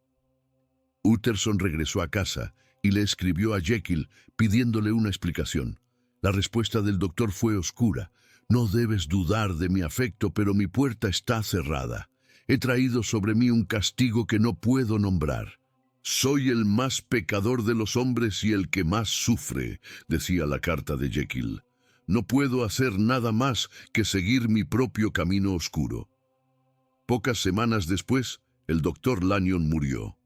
Utterson regresó a casa y le escribió a Jekyll pidiéndole una explicación. La respuesta del doctor fue oscura. «No debes dudar de mi afecto, pero mi puerta está cerrada. He traído sobre mí un castigo que no puedo nombrar. Soy el más pecador de los hombres y el que más sufre», decía la carta de Jekyll. «No puedo hacer nada más que seguir mi propio camino oscuro». Pocas semanas después, el doctor Lanyon murió.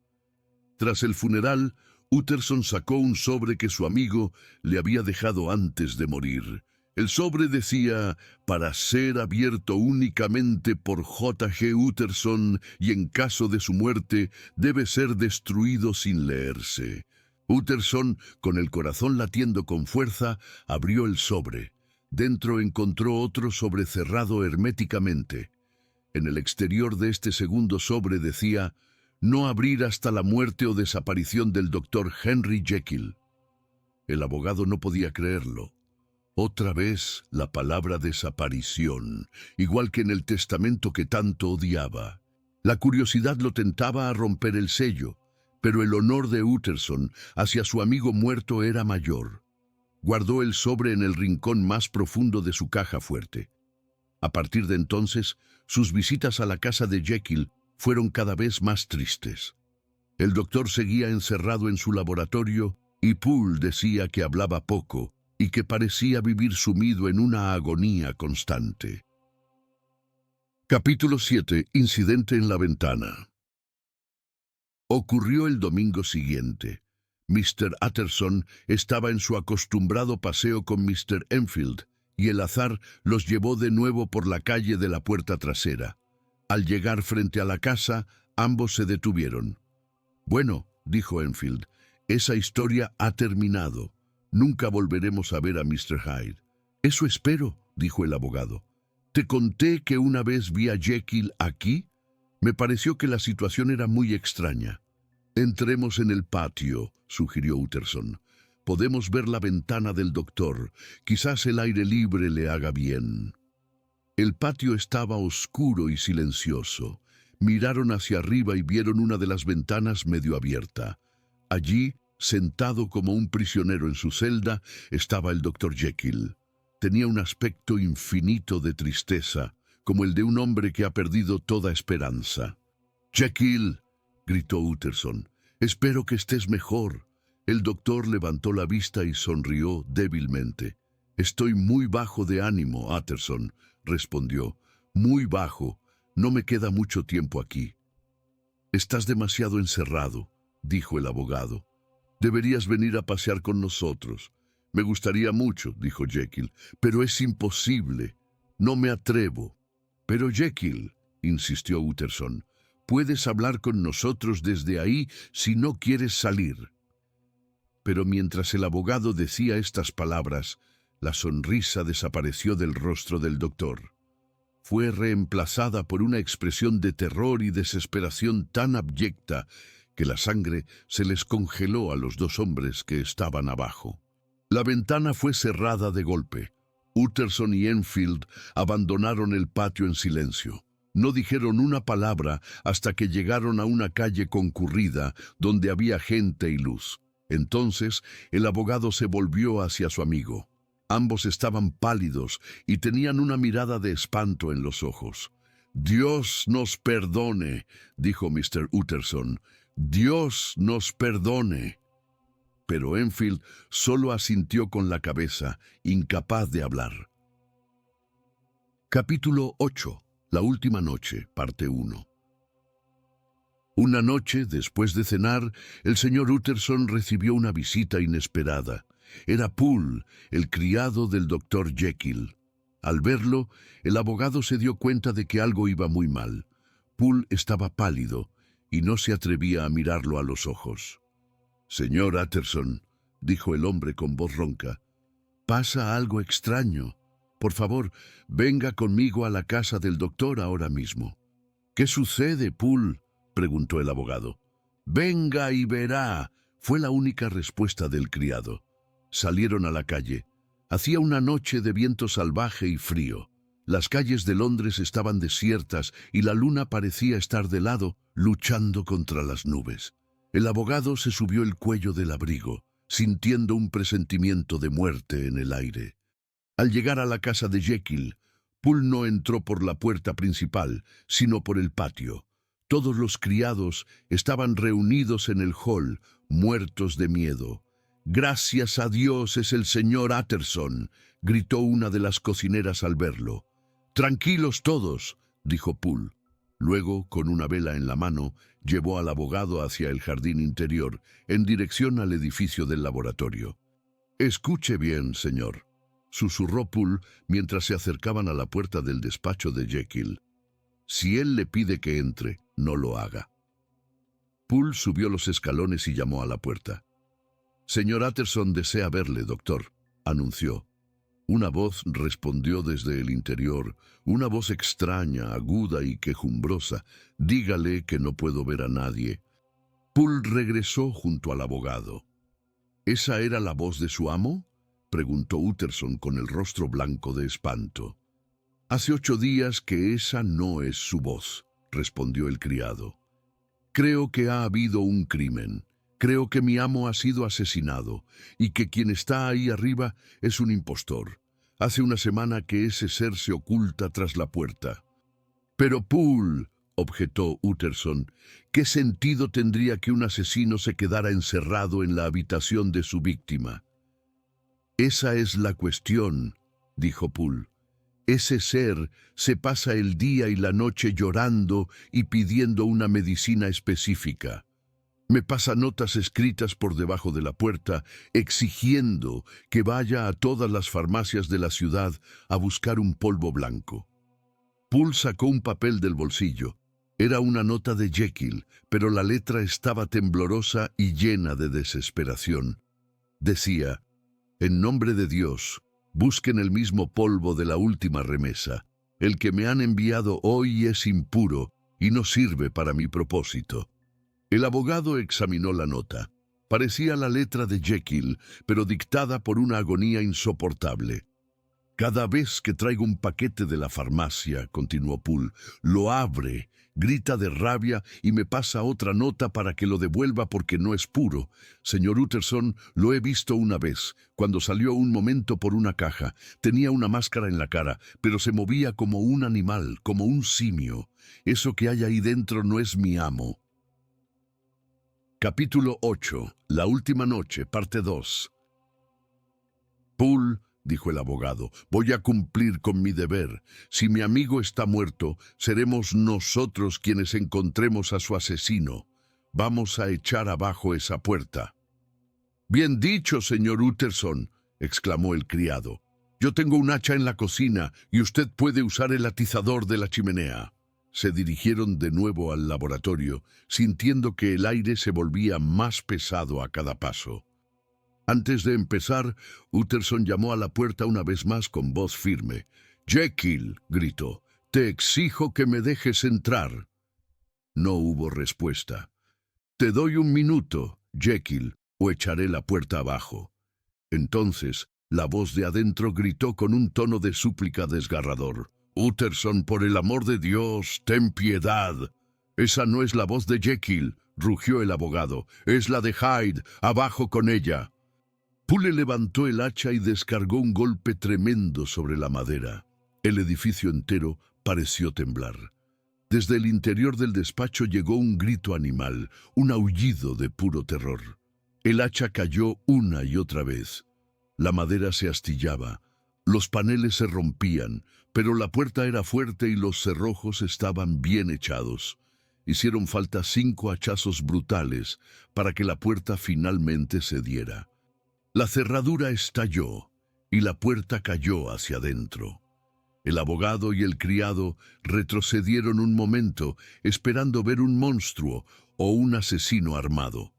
Tras el funeral, Utterson sacó un sobre que su amigo le había dejado antes de morir. El sobre decía, para ser abierto únicamente por J.G. Utterson y en caso de su muerte debe ser destruido sin leerse. Utterson, con el corazón latiendo con fuerza, abrió el sobre. Dentro encontró otro sobre cerrado herméticamente. En el exterior de este segundo sobre decía, no abrir hasta la muerte o desaparición del doctor Henry Jekyll. El abogado no podía creerlo. Otra vez la palabra desaparición, igual que en el testamento que tanto odiaba. La curiosidad lo tentaba a romper el sello, pero el honor de Utterson hacia su amigo muerto era mayor. Guardó el sobre en el rincón más profundo de su caja fuerte. A partir de entonces, sus visitas a la casa de Jekyll fueron cada vez más tristes. El doctor seguía encerrado en su laboratorio y Poole decía que hablaba poco y que parecía vivir sumido en una agonía constante. Capítulo 7. Incidente en la ventana. Ocurrió el domingo siguiente. Mr. Utterson estaba en su acostumbrado paseo con Mr. Enfield, y el azar los llevó de nuevo por la calle de la puerta trasera. Al llegar frente a la casa, ambos se detuvieron. «Bueno», dijo Enfield, «esa historia ha terminado. Nunca volveremos a ver a Mr. Hyde». «Eso espero», dijo el abogado. «¿Te conté que una vez vi a Jekyll aquí? Me pareció que la situación era muy extraña». «Entremos en el patio», sugirió Utterson. «Podemos ver la ventana del doctor. Quizás el aire libre le haga bien». El patio estaba oscuro y silencioso. Miraron hacia arriba y vieron una de las ventanas medio abierta. Allí, sentado como un prisionero en su celda, estaba el doctor Jekyll. Tenía un aspecto infinito de tristeza, como el de un hombre que ha perdido toda esperanza. «Jekyll», gritó Utterson, «espero que estés mejor». El doctor levantó la vista y sonrió débilmente. «Estoy muy bajo de ánimo, Utterson», respondió. «Muy bajo. No me queda mucho tiempo aquí». «Estás demasiado encerrado», dijo el abogado. «Deberías venir a pasear con nosotros». «Me gustaría mucho», dijo Jekyll, «pero es imposible. No me atrevo». «Pero Jekyll», insistió Utterson, «puedes hablar con nosotros desde ahí si no quieres salir». Pero mientras el abogado decía estas palabras, la sonrisa desapareció del rostro del doctor. Fue reemplazada por una expresión de terror y desesperación tan abyecta que la sangre se les congeló a los dos hombres que estaban abajo. La ventana fue cerrada de golpe. Utterson y Enfield abandonaron el patio en silencio. No dijeron una palabra hasta que llegaron a una calle concurrida donde había gente y luz. Entonces el abogado se volvió hacia su amigo. Ambos estaban pálidos y tenían una mirada de espanto en los ojos. «Dios nos perdone», dijo Mr. Utterson. «Dios nos perdone». Pero Enfield solo asintió con la cabeza, incapaz de hablar. Capítulo 8. La última noche, parte 1. Una noche, después de cenar, el señor Utterson recibió una visita inesperada. Era Poole, el criado del doctor Jekyll. Al verlo, el abogado se dio cuenta de que algo iba muy mal. Poole estaba pálido y no se atrevía a mirarlo a los ojos. «Señor Utterson», dijo el hombre con voz ronca, «pasa algo extraño. Por favor, venga conmigo a la casa del doctor ahora mismo». «¿Qué sucede, Poole?», preguntó el abogado. «Venga y verá», fue la única respuesta del criado. Salieron a la calle. Hacía una noche de viento salvaje y frío. Las calles de Londres estaban desiertas y la luna parecía estar de lado, luchando contra las nubes. El abogado se subió el cuello del abrigo, sintiendo un presentimiento de muerte en el aire. Al llegar a la casa de Jekyll, Poole no entró por la puerta principal, sino por el patio. Todos los criados estaban reunidos en el hall, muertos de miedo. «Gracias a Dios es el señor Utterson», gritó una de las cocineras al verlo. «Tranquilos todos», dijo Poole. Luego, con una vela en la mano, llevó al abogado hacia el jardín interior, en dirección al edificio del laboratorio. «Escuche bien, señor. susurró Poole mientras se acercaban a la puerta del despacho de Jekyll. Si él le pide que entre, no lo haga. Poole subió los escalones y llamó a la puerta. «Señor Utterson desea verle, doctor», anunció. Una voz respondió desde el interior, una voz extraña, aguda y quejumbrosa. «Dígale que no puedo ver a nadie». Poole regresó junto al abogado. «¿Esa era la voz de su amo?», preguntó Utterson con el rostro blanco de espanto. «Hace 8 días que esa no es su voz», respondió el criado. «Creo que ha habido un crimen. Creo que mi amo ha sido asesinado y que quien está ahí arriba es un impostor. Hace una semana que ese ser se oculta tras la puerta». «Pero Poole», objetó Utterson, «¿qué sentido tendría que un asesino se quedara encerrado en la habitación de su víctima?» «Esa es la cuestión», dijo Poole. «Ese ser se pasa el día y la noche llorando y pidiendo una medicina específica. Me pasa notas escritas por debajo de la puerta exigiendo que vaya a todas las farmacias de la ciudad a buscar un polvo blanco». Poole sacó un papel del bolsillo. Era una nota de Jekyll, pero la letra estaba temblorosa y llena de desesperación. Decía: «En nombre de Dios, busquen el mismo polvo de la última remesa. El que me han enviado hoy es impuro y no sirve para mi propósito». El abogado examinó la nota. Parecía la letra de Jekyll, pero dictada por una agonía insoportable. «Cada vez que traigo un paquete de la farmacia», continuó Poole, «lo abre, grita de rabia y me pasa otra nota para que lo devuelva porque no es puro. Señor Utterson, lo he visto una vez, cuando salió un momento por una caja. Tenía una máscara en la cara, pero se movía como un animal, como un simio. Eso que hay ahí dentro no es mi amo». Capítulo 8. La última noche, parte 2. «Poole», dijo el abogado, «voy a cumplir con mi deber. Si mi amigo está muerto, seremos nosotros quienes encontremos a su asesino. Vamos a echar abajo esa puerta». «Bien dicho, señor Utterson», exclamó el criado. «Yo tengo un hacha en la cocina y usted puede usar el atizador de la chimenea». Se dirigieron de nuevo al laboratorio, sintiendo que el aire se volvía más pesado a cada paso. Antes de empezar, Utterson llamó a la puerta una vez más con voz firme. «Jekyll», gritó, «te exijo que me dejes entrar». No hubo respuesta. «Te doy 1 minuto, Jekyll, o echaré la puerta abajo». Entonces, la voz de adentro gritó con un tono de súplica desgarrador. «Utterson, por el amor de Dios, ten piedad». «Esa no es la voz de Jekyll», rugió el abogado. «Es la de Hyde. Abajo con ella». Poole levantó el hacha y descargó un golpe tremendo sobre la madera. El edificio entero pareció temblar. Desde el interior del despacho llegó un grito animal, un aullido de puro terror. El hacha cayó una y otra vez. La madera se astillaba, los paneles se rompían, pero la puerta era fuerte y los cerrojos estaban bien echados. Hicieron falta 5 hachazos brutales para que la puerta finalmente cediera. La cerradura estalló y la puerta cayó hacia adentro. El abogado y el criado retrocedieron un momento, esperando ver un monstruo o un asesino armado.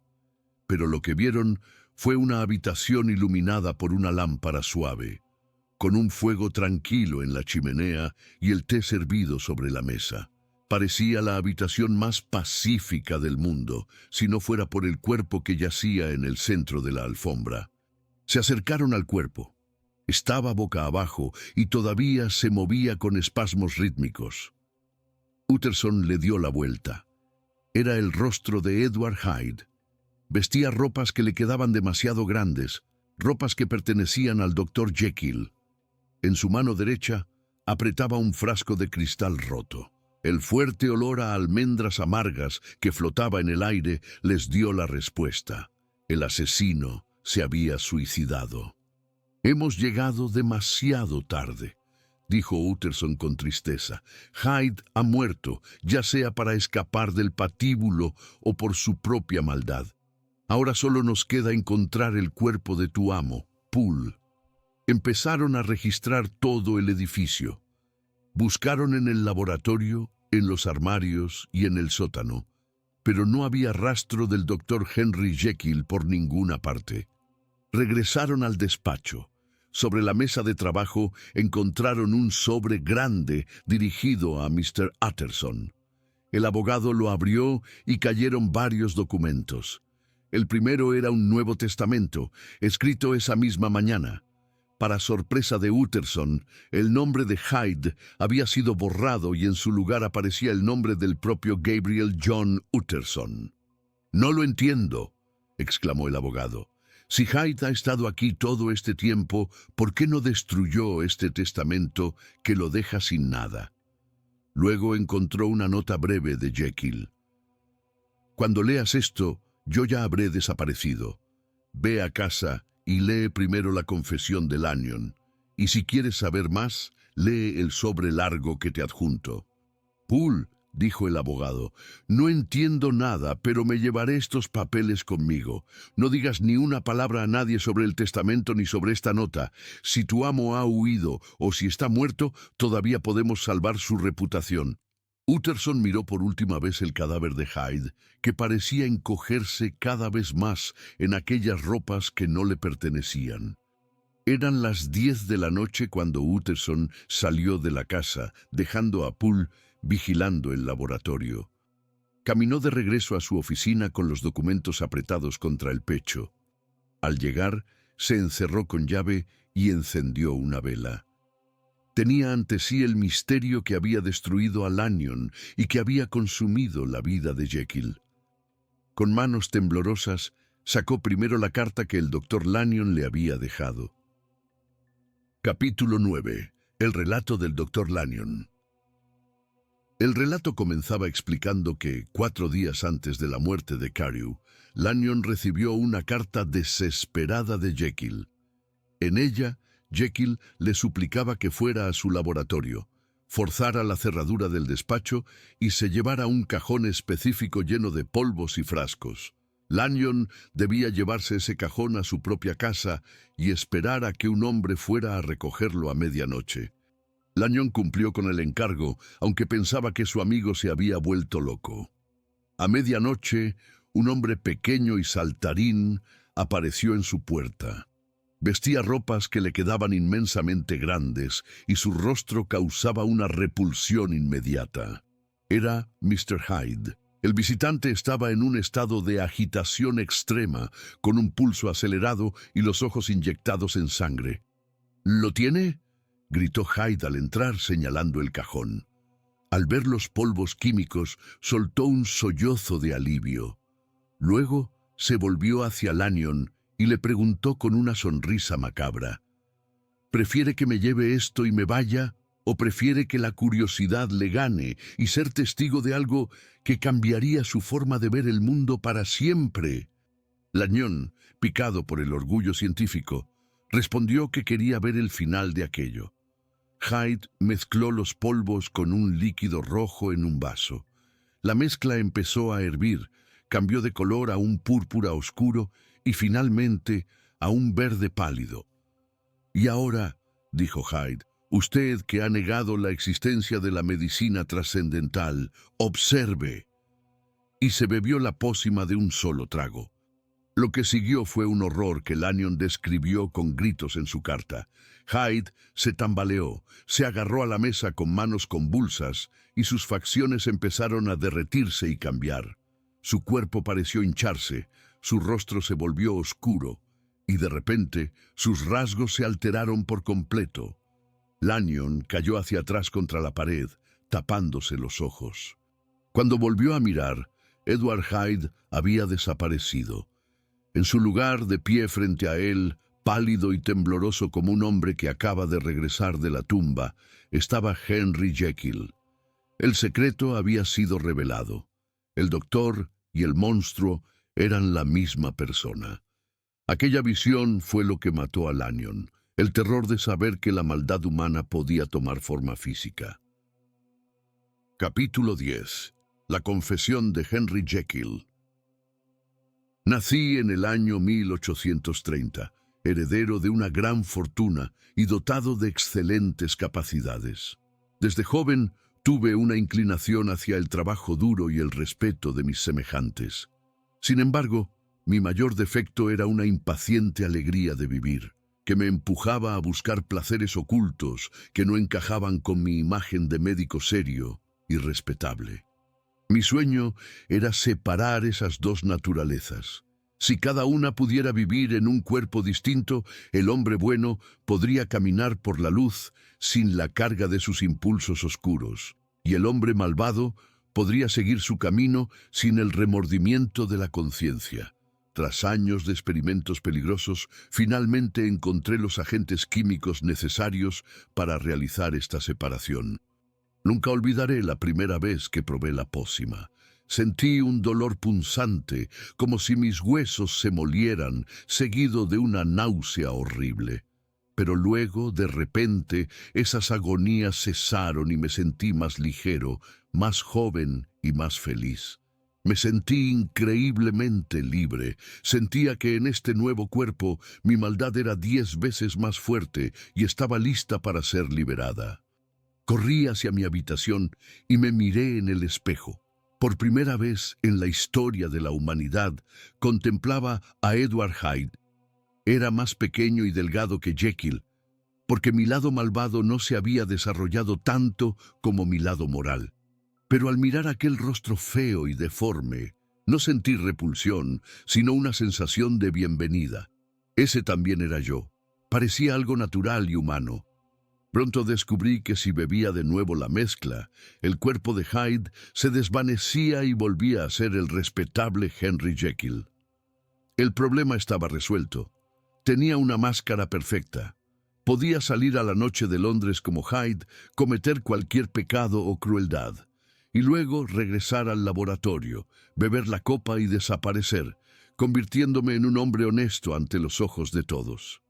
Pero lo que vieron fue una habitación iluminada por una lámpara suave, con un fuego tranquilo en la chimenea y el té servido sobre la mesa. Parecía la habitación más pacífica del mundo, si no fuera por el cuerpo que yacía en el centro de la alfombra. Se acercaron al cuerpo. Estaba boca abajo y todavía se movía con espasmos rítmicos. Utterson le dio la vuelta. Era el rostro de Edward Hyde. Vestía ropas que le quedaban demasiado grandes, ropas que pertenecían al Dr. Jekyll. En su mano derecha apretaba un frasco de cristal roto. El fuerte olor a almendras amargas que flotaba en el aire les dio la respuesta. El asesino se había suicidado. «Hemos llegado demasiado tarde», dijo Utterson con tristeza. «Hyde ha muerto, ya sea para escapar del patíbulo o por su propia maldad. Ahora solo nos queda encontrar el cuerpo de tu amo, Poole». Empezaron a registrar todo el edificio. Buscaron en el laboratorio, en los armarios y en el sótano, pero no había rastro del doctor Henry Jekyll por ninguna parte. Regresaron al despacho. Sobre la mesa de trabajo encontraron un sobre grande dirigido a Mr. Utterson. El abogado lo abrió y cayeron varios documentos. El primero era un Nuevo Testamento, escrito esa misma mañana. Para sorpresa de Utterson, el nombre de Hyde había sido borrado y en su lugar aparecía el nombre del propio Gabriel John Utterson. «No lo entiendo», exclamó el abogado. «Si Hyde ha estado aquí todo este tiempo, ¿por qué no destruyó este testamento que lo deja sin nada?» Luego encontró una nota breve de Jekyll. «Cuando leas esto, yo ya habré desaparecido. Ve a casa y lee primero la confesión de Lanyon, y si quieres saber más, lee el sobre largo que te adjunto». «Poole», dijo el abogado, «no entiendo nada, pero me llevaré estos papeles conmigo. No digas ni una palabra a nadie sobre el testamento ni sobre esta nota. Si tu amo ha huido o si está muerto, todavía podemos salvar su reputación». Utterson miró por última vez el cadáver de Hyde, que parecía encogerse cada vez más en aquellas ropas que no le pertenecían. Eran las 10 de la noche cuando Utterson salió de la casa, dejando a Poole vigilando el laboratorio. Caminó de regreso a su oficina con los documentos apretados contra el pecho. Al llegar, se encerró con llave y encendió una vela. Tenía ante sí el misterio que había destruido a Lanyon y que había consumido la vida de Jekyll. Con manos temblorosas, sacó primero la carta que el doctor Lanyon le había dejado. Capítulo 9. El relato del doctor Lanyon. El relato comenzaba explicando que, 4 días antes de la muerte de Carew, Lanyon recibió una carta desesperada de Jekyll. En ella, Jekyll le suplicaba que fuera a su laboratorio, forzara la cerradura del despacho y se llevara un cajón específico lleno de polvos y frascos. Lanyon debía llevarse ese cajón a su propia casa y esperar a que un hombre fuera a recogerlo a medianoche. Lanyon cumplió con el encargo, aunque pensaba que su amigo se había vuelto loco. A medianoche, un hombre pequeño y saltarín apareció en su puerta. Vestía ropas que le quedaban inmensamente grandes y su rostro causaba una repulsión inmediata. Era Mr. Hyde. El visitante estaba en un estado de agitación extrema, con un pulso acelerado y los ojos inyectados en sangre. «¿Lo tiene?», gritó Hyde al entrar, señalando el cajón. Al ver los polvos químicos, soltó un sollozo de alivio. Luego se volvió hacia Lanyon y le preguntó con una sonrisa macabra: «¿Prefiere que me lleve esto y me vaya, o prefiere que la curiosidad le gane y ser testigo de algo que cambiaría su forma de ver el mundo para siempre?» Lanyon, picado por el orgullo científico, respondió que quería ver el final de aquello. Hyde mezcló los polvos con un líquido rojo en un vaso. La mezcla empezó a hervir, cambió de color a un púrpura oscuro y finalmente a un verde pálido. «Y ahora», dijo Hyde, «usted que ha negado la existencia de la medicina trascendental, observe». Y se bebió la pócima de un solo trago. Lo que siguió fue un horror que Lanyon describió con gritos en su carta. Hyde se tambaleó, se agarró a la mesa con manos convulsas y sus facciones empezaron a derretirse y cambiar. Su cuerpo pareció hincharse, su rostro se volvió oscuro y de repente sus rasgos se alteraron por completo. Lanyon cayó hacia atrás contra la pared, tapándose los ojos. Cuando volvió a mirar, Edward Hyde había desaparecido. En su lugar, de pie frente a él, pálido y tembloroso como un hombre que acaba de regresar de la tumba, estaba Henry Jekyll. El secreto había sido revelado. El doctor y el monstruo eran la misma persona. Aquella visión fue lo que mató a Lanyon, el terror de saber que la maldad humana podía tomar forma física. Capítulo 10. La confesión de Henry Jekyll. Nací en el año 1830, heredero de una gran fortuna y dotado de excelentes capacidades. Desde joven tuve una inclinación hacia el trabajo duro y el respeto de mis semejantes. Sin embargo, mi mayor defecto era una impaciente alegría de vivir, que me empujaba a buscar placeres ocultos que no encajaban con mi imagen de médico serio y respetable. Mi sueño era separar esas dos naturalezas. Si cada una pudiera vivir en un cuerpo distinto, el hombre bueno podría caminar por la luz sin la carga de sus impulsos oscuros, y el hombre malvado podría seguir su camino sin el remordimiento de la conciencia. Tras años de experimentos peligrosos, finalmente encontré los agentes químicos necesarios para realizar esta separación. Nunca olvidaré la primera vez que probé la pócima. Sentí un dolor punzante, como si mis huesos se molieran, seguido de una náusea horrible. Pero luego, de repente, esas agonías cesaron y me sentí más ligero, más joven y más feliz. Me sentí increíblemente libre. Sentía que en este nuevo cuerpo mi maldad era 10 veces más fuerte y estaba lista para ser liberada. Corrí hacia mi habitación y me miré en el espejo. Por primera vez en la historia de la humanidad, contemplaba a Edward Hyde. Era más pequeño y delgado que Jekyll, porque mi lado malvado no se había desarrollado tanto como mi lado moral. Pero al mirar aquel rostro feo y deforme, no sentí repulsión, sino una sensación de bienvenida. Ese también era yo. Parecía algo natural y humano. Pronto descubrí que si bebía de nuevo la mezcla, el cuerpo de Hyde se desvanecía y volvía a ser el respetable Henry Jekyll. El problema estaba resuelto. Tenía una máscara perfecta. Podía salir a la noche de Londres como Hyde, cometer cualquier pecado o crueldad, y luego regresar al laboratorio, beber la copa y desaparecer, convirtiéndome en un hombre honesto ante los ojos de todos.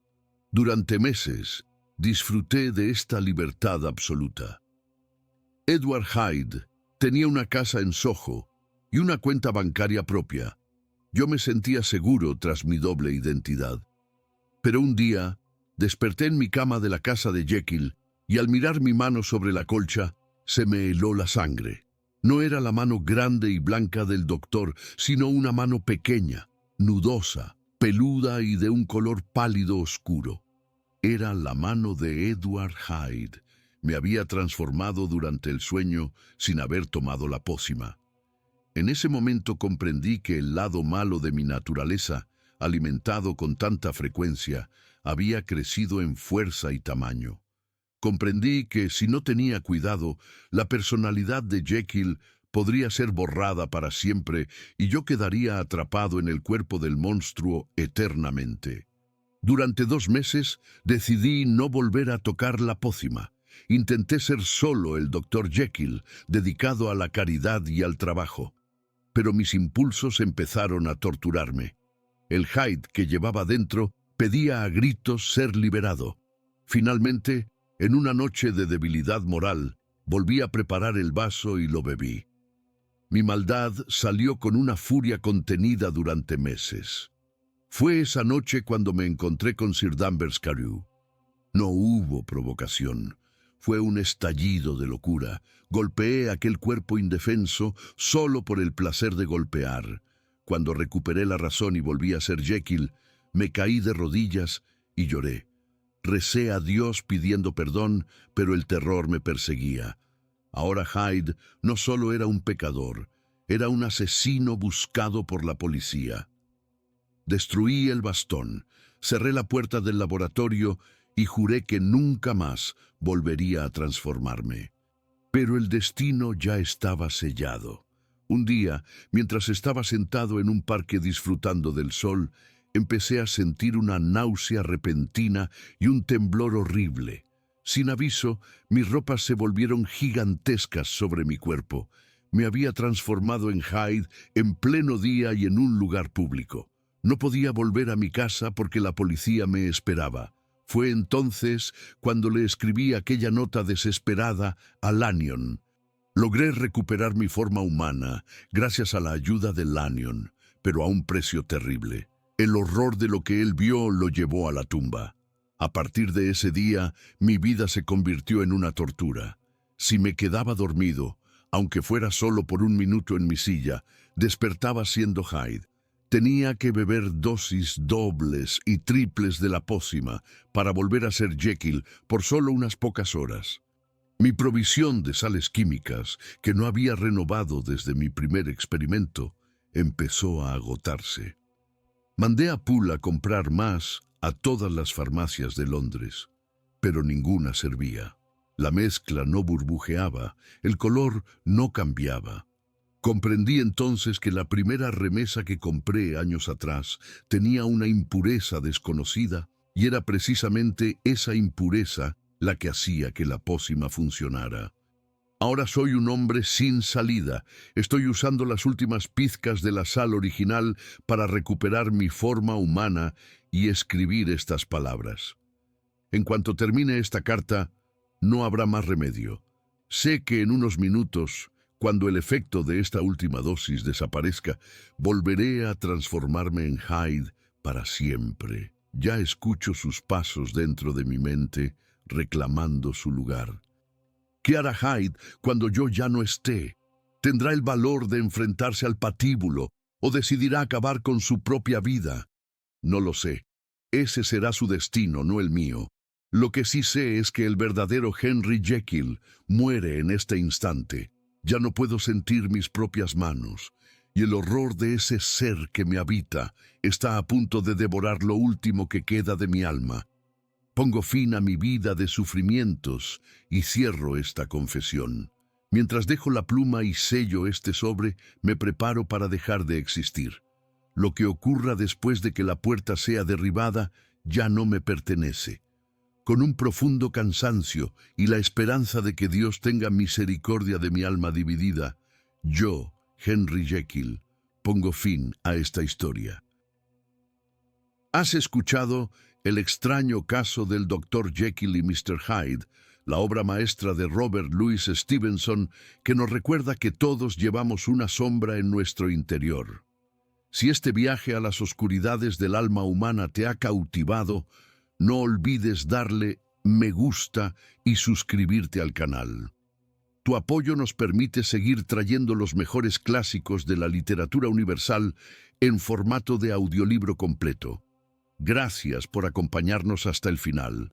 Durante meses, disfruté de esta libertad absoluta. Edward Hyde tenía una casa en Soho y una cuenta bancaria propia. Yo me sentía seguro tras mi doble identidad. Pero un día, desperté en mi cama de la casa de Jekyll y al mirar mi mano sobre la colcha, se me heló la sangre. No era la mano grande y blanca del doctor, sino una mano pequeña, nudosa, peluda y de un color pálido oscuro. Era la mano de Edward Hyde. Me había transformado durante el sueño sin haber tomado la pócima. En ese momento comprendí que el lado malo de mi naturaleza, alimentado con tanta frecuencia, había crecido en fuerza y tamaño. Comprendí que, si no tenía cuidado, la personalidad de Jekyll podría ser borrada para siempre y yo quedaría atrapado en el cuerpo del monstruo eternamente. Durante 2 meses decidí no volver a tocar la pócima. Intenté ser solo el Dr. Jekyll, dedicado a la caridad y al trabajo. Pero mis impulsos empezaron a torturarme. El Hyde que llevaba dentro pedía a gritos ser liberado. Finalmente, en una noche de debilidad moral, volví a preparar el vaso y lo bebí. Mi maldad salió con una furia contenida durante meses. Fue esa noche cuando me encontré con Sir Danvers Carew. No hubo provocación. Fue un estallido de locura. Golpeé aquel cuerpo indefenso solo por el placer de golpear. Cuando recuperé la razón y volví a ser Jekyll, me caí de rodillas y lloré. Recé a Dios pidiendo perdón, pero el terror me perseguía. Ahora Hyde no solo era un pecador, era un asesino buscado por la policía. Destruí el bastón, cerré la puerta del laboratorio y juré que nunca más volvería a transformarme. Pero el destino ya estaba sellado. Un día, mientras estaba sentado en un parque disfrutando del sol, empecé a sentir una náusea repentina y un temblor horrible. Sin aviso, mis ropas se volvieron gigantescas sobre mi cuerpo. Me había transformado en Hyde en pleno día y en un lugar público. No podía volver a mi casa porque la policía me esperaba. Fue entonces cuando le escribí aquella nota desesperada a Lanyon. Logré recuperar mi forma humana gracias a la ayuda de Lanyon, pero a un precio terrible. El horror de lo que él vio lo llevó a la tumba. A partir de ese día, mi vida se convirtió en una tortura. Si me quedaba dormido, aunque fuera solo por un minuto en mi silla, despertaba siendo Hyde. Tenía que beber dosis dobles y triples de la pócima para volver a ser Jekyll por solo unas pocas horas. Mi provisión de sales químicas, que no había renovado desde mi primer experimento, empezó a agotarse. Mandé a Poole a comprar más a todas las farmacias de Londres, pero ninguna servía. La mezcla no burbujeaba, el color no cambiaba. Comprendí entonces que la primera remesa que compré años atrás tenía una impureza desconocida y era precisamente esa impureza la que hacía que la pócima funcionara. Ahora soy un hombre sin salida. Estoy usando las últimas pizcas de la sal original para recuperar mi forma humana y escribir estas palabras. En cuanto termine esta carta, no habrá más remedio. Sé que en unos minutos, cuando el efecto de esta última dosis desaparezca, volveré a transformarme en Hyde para siempre. Ya escucho sus pasos dentro de mi mente, reclamando su lugar. ¿Qué hará Hyde cuando yo ya no esté? ¿Tendrá el valor de enfrentarse al patíbulo o decidirá acabar con su propia vida? No lo sé. Ese será su destino, no el mío. Lo que sí sé es que el verdadero Henry Jekyll muere en este instante. Ya no puedo sentir mis propias manos, y el horror de ese ser que me habita está a punto de devorar lo último que queda de mi alma. Pongo fin a mi vida de sufrimientos y cierro esta confesión. Mientras dejo la pluma y sello este sobre, me preparo para dejar de existir. Lo que ocurra después de que la puerta sea derribada ya no me pertenece. Con un profundo cansancio y la esperanza de que Dios tenga misericordia de mi alma dividida, yo, Henry Jekyll, pongo fin a esta historia. ¿Has escuchado El extraño caso del Dr. Jekyll y Mr. Hyde, la obra maestra de Robert Louis Stevenson, que nos recuerda que todos llevamos una sombra en nuestro interior? Si este viaje a las oscuridades del alma humana te ha cautivado, no olvides darle me gusta y suscribirte al canal. Tu apoyo nos permite seguir trayendo los mejores clásicos de la literatura universal en formato de audiolibro completo. Gracias por acompañarnos hasta el final.